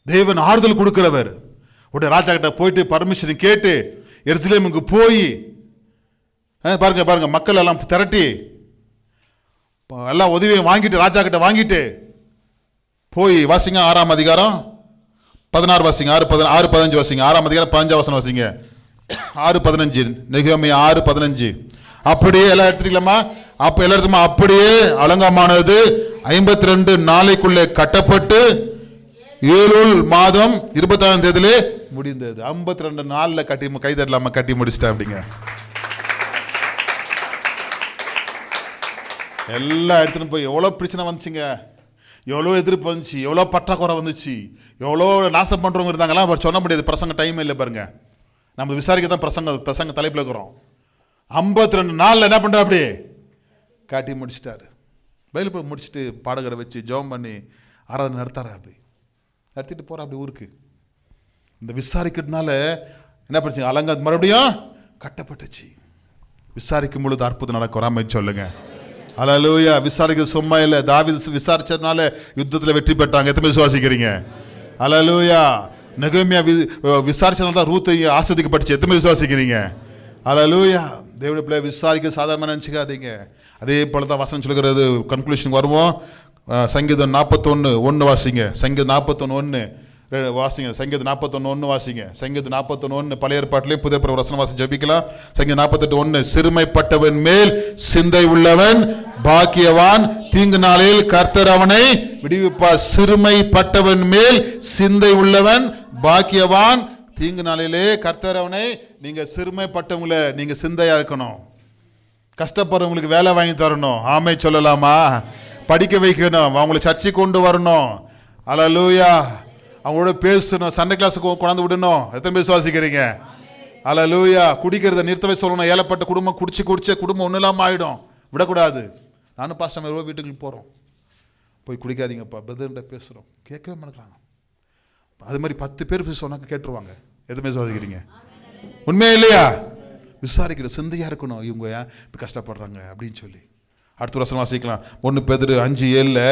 தேவன் ஆறுதல் கொடுக்கிறவர். உடனே ராஜா கிட்ட போயிட்டு பர்மிஷன் கேட்டு எருசலேமுக்கு போய் பாருங்க மக்கள் எல்லாம் திரட்டி எல்லாம் உதவியை வாங்கிட்டு, ராஜா கிட்ட வாங்கிட்டு போய் வாசிங்க 6ஆம் அதிகாரம் 16 வாசிங்க, 6:15 வாசிங்க. 6ஆம் அதிகாரம் 15 வசனம் வாசிங்க. 6:15 நெகேமியா 6:15. அப்படியே எல்லாம் எடுத்துக்கலாமா? அப்போ எல்லா இடத்துமா அப்படியே அலங்கமானது 52 நாளைக்குள்ளே கட்டப்பட்டு ஏலூல் மாதம் 26ஆம் தேதியிலே முடிந்தது. 52 நாளில் கட்டி கைதரலாமா? கட்டி முடிச்சிட்டேன் அப்படிங்க. எல்லாம் எடுத்துன்னு போய் எவ்வளோ பிரச்சனை வந்துச்சுங்க, எவ்வளோ எதிர்ப்பு வந்துச்சு, எவ்வளோ பற்றாக்குறை வந்துச்சு, எவ்வளோ நாசம் பண்ணுறவங்க இருந்தாங்கலாம். அவர் சொல்ல முடியாது, பிரசங்க டைம் இல்லை பாருங்க. நம்ம விசாரிக்க தான் பிரசங்க தலைப்பில் இருக்கிறோம். 52 நாளில் என்ன பண்ணுறா அப்படி காட்டி முடிச்சிட்டாரு. பைபிள் முடிச்சுட்டு பாடகரை வச்சு ஜெபம் பண்ணி ஆராதனை நடத்தாரு. அப்படி நடத்திட்டு போகிற அப்படி ஊருக்கு. இந்த விசாரிக்கிறதுனால என்ன பண்ணுச்சு? அலங்கா மறுபடியும் கட்டப்பட்டுச்சு. விசாரிக்கும் பொழுது அற்புதம் நடக்கும். ராமன் சொல்லுங்க. அல்லேலூயா. விசாரிக்க சும்மா இல்லை. தாவீது விசாரிச்சதுனால யுத்தத்தில் வெற்றி பெற்றாங்க. எத்தனை விசுவாசிக்கிறீங்க? அல்லேலூயா. நெகேமியா விசாரிச்சதுனால தான் ரூத் ஆஸ்வதிக்கப்பட்டுச்சு. எத்தனை விசுவாசிக்கிறீங்க? அல்லேலூயா. தேவனுடைய பிள்ளை விசாரிக்க சாதாரணமாக நினச்சிக்காதீங்க. அதே போல தான் வசனம் சொல்லுகிறது. கன்க்ளூஷன் வருவோம். சங்கீதம் 41:1 வாசிங்க. சங்கீதம் 41:1 வாசிங்க. சங்கீதம் 41:1 வாசிங்க. சங்கீதம் 41:1 பழைய ஏற்பாட்டிலே புதிய ஏற்பாடு வசனம் வாசி ஜெபிக்கலாம். சங்கீதம் 48:1 சிறுமைப்பட்டவன் மேல் சிந்தை உள்ளவன் பாக்கியவான், தீங்கு நாளில் கர்த்தர் அவனை விடுவிப்பார். சிறுமைப்பட்டவன் மேல் சிந்தை உள்ளவன் பாக்கியவான், தீங்கு நாளிலே கர்த்தர் அவனை. நீங்க சிறுமைப்பட்டவங்களை நீங்க சிந்தையா இருக்கணும். கஷ்டப்படுறவங்களுக்கு வேலை வாங்கி தரணும். ஆமை சொல்லலாமா? படிக்க வைக்கணும், அவங்களை சர்ச்சை கொண்டு வரணும். அல்லேலூயா. அவங்களோட பேசணும், சண்டே கிளாஸுக்கு கொண்டாந்து விடணும். எத்தனை பேர் விசுவாசிக்கிறீங்க? அல்லேலூயா. குடிக்கிறத நிறுத்தவே சொல்லணும். ஏழப்பட்ட குடும்பம் குடிச்சு குடும்பம் ஒன்றும் இல்லாமல் ஆகிடும். விடக்கூடாது. நானும் பாஸ்டர் வீட்டுக்கு போகிறோம், போய் குடிக்காதீங்கப்பா பிரதர்கிட்ட பேசுகிறோம், கேட்கவே மாட்டேங்கிறாங்க. அது மாதிரி 10 பேர் சொன்னாக்க கேட்டுருவாங்க. எதுவுமே விசுவாசிக்கிறீங்க? உண்மையா இல்லையா? விசாரிக்கிற சிந்தையாக இருக்கணும். இவங்க ஏன் இப்போ கஷ்டப்படுறாங்க அப்படின்னு சொல்லி. அடுத்த வருஷம் வாசிக்கலாம். 1 பேதுரு 5:7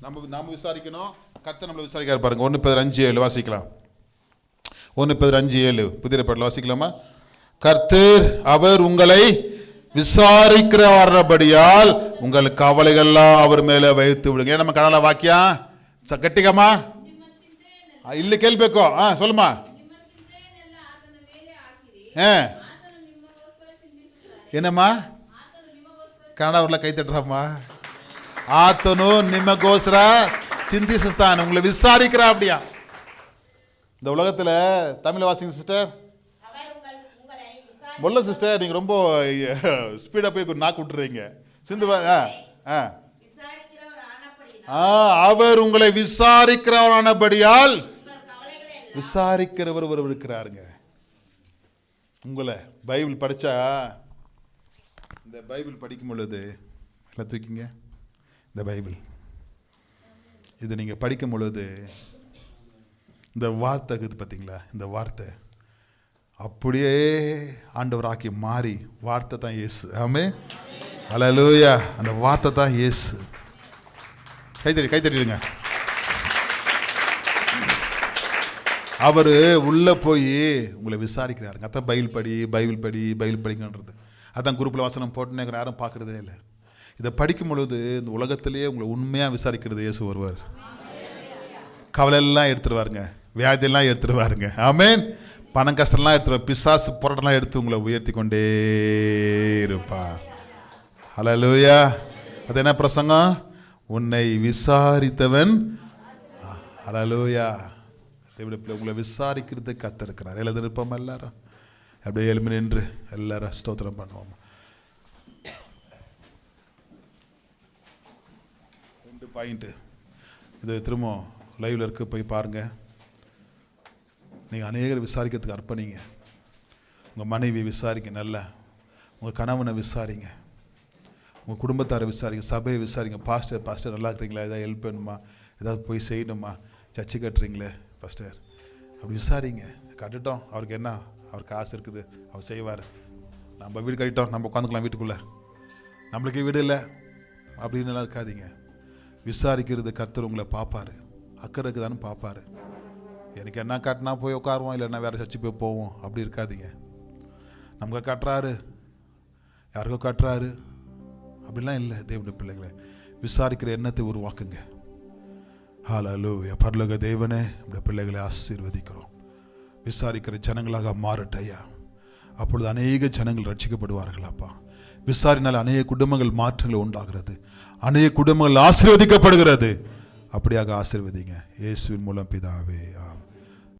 நம்ம விசாரிக்கணும். கர்த்தர் நம்மளை விசாரிக்காரு பாருங்க. 1 பேதுரு 5:7 வாசிக்கலாம். 1 பேதுரு 5:7 புதிய பாடல் வாசிக்கலாமா? கர்த்தர் அவர் உங்களை விசாரிக்கிறபடியால் உங்கள் கவலைகள்லாம் அவர் மேலே வைத்து விடுங்க. நம்ம கனல வாக்கியம் கட்டிக்கமா இல்லை கேள்விக்கோ சொல்லுமா. ಏನಮ್ಮ ಕನ್ನಡ ಅವ್ರಲ್ಲ ಕೈ ತಟ್ರಮ್ಮ. ಆತನು ನಿಮಗೋಸ್ಕರ சிந்திஸ்தான், உங்களை விசாரிக்கிறா. அப்படியா? இந்த உலகத்தில் தமிழ் வாசிங்க சிஸ்டர். முல்ல சிஸ்டர் நீங்கள் ரொம்ப ஸ்பீடாக போய் நாக்கு விட்டுறீங்க. சிந்து அவர் உங்களை விசாரிக்கிறவரானபடியால் விசாரிக்கிறவர் ஒருவர் இருக்கிறாருங்க. உங்களை பைபிள் படித்தா, இந்த பைபிள் படிக்கும் பொழுது எல்லாம் தூக்கிங்க, இந்த பைபிள் இது நீங்கள் படிக்கும் பொழுது இந்த வார்த்தை இருக்குது பார்த்தீங்களா, இந்த வார்த்தை அப்படியே ஆண்டவராக்கி மாறி, வார்த்தை தான் இயேசு. ஆமென், ஹல்லேலூயா. அந்த வார்த்தை தான் இயேசு. கைத்தட்டிடுங்க. அவர் உள்ளே போய் உங்களை விசாரிக்கிறாருங்க. அதான் பைபிள் படி, பைபிள் படி, பைபிள் படிங்கன்றது. அதான் குரூப்பில் வசனம் போட்டுன்னு யாரும் பார்க்குறதே இல்லை. இதை படிக்கும் பொழுது இந்த உலகத்திலேயே உங்களை உண்மையாக விசாரிக்கிறது இயேசு வருவார். கவலையெல்லாம் எடுத்துருவாருங்க, வியாதியெல்லாம் எடுத்துருவாருங்க. ஆமென். பணம் கஷ்டம்லாம் எடுத்துருவார், பிசாசு போராட்டம்லாம் எடுத்து உங்களை உயர்த்தி கொண்டே இருப்பார். ஹல்லேலூயா. அது என்ன பிரசங்கம்? உன்னை விசாரித்தவன். ஹல்லேலூயா. உங்களை விசாரிக்கிறது கத்திருக்கிறார். எழுதிருப்போம் எல்லாரும் அப்படியே எழுமி நின்று எல்லாரும் ஸ்தோத்திரம் பண்ணுவோம். 2 பாயிண்ட் இது திரும்ப லைவ்ல இருக்கு, போய் பாருங்க. நீங்கள் அநேகர் விசாரிக்கிறதுக்கு அர்ப்பணிங்க. உங்கள் மனைவி விசாரிங்க, நல்லா உங்கள் கணவனை விசாரிங்க, உங்கள் குடும்பத்தாரை விசாரிங்க, சபையை விசாரிங்க. பாஸ்டர் நல்லா இருக்கிறீங்களா, ஏதாவது ஹெல்ப் வேணுமா, ஏதாவது போய் செய்யணுமா, சர்ச்சை கட்டுறீங்களே பாஸ்டர், அப்படி விசாரிங்க. கட்டுட்டோம், அவருக்கு என்ன, அவருக்கு ஆசை இருக்குது, அவர் செய்வார். நம்ம வீடு கட்டிட்டோம், நம்ம உட்காந்துக்கலாம் வீட்டுக்குள்ளே, நம்மளுக்கு வீடு இல்லை அப்படின்னு எல்லாம் இருக்காதீங்க. விசாரிக்கிறது கர்த்தர் உங்களை பார்ப்பார், அக்கறை இருக்குதான்னு பார்ப்பார். எனக்கு என்ன காட்டினா போய் உட்காருவோம், இல்லைன்னா வேறு சர்ச்சை போய் போவோம், அப்படி இருக்காதீங்க. நமக்கு கட்டுறாரு, யாருக்கோ கட்டுறாரு அப்படிலாம் இல்லை. தேவனுடைய பிள்ளைகளை விசாரிக்கிற எண்ணத்தை உருவாக்குங்க. ஹல்லேலூயா. பரலோக தேவனே, நம்முடைய பிள்ளைகளை ஆசீர்வதிக்கிறோம். விசாரிக்கிற ஜனங்களாக மாறட்டையா. அப்பொழுது அநேக ஜனங்கள் ரட்சிக்கப்படுவார்கள். அப்பா, விசாரினால் அநேக குடும்பங்கள் மாற்றங்கள் உண்டாகிறது, அநேக குடும்பங்கள் ஆசீர்வதிக்கப்படுகிறது. அப்படியாக ஆசீர்வதிங்க இயேசுவின் மூலம் பிதாவே.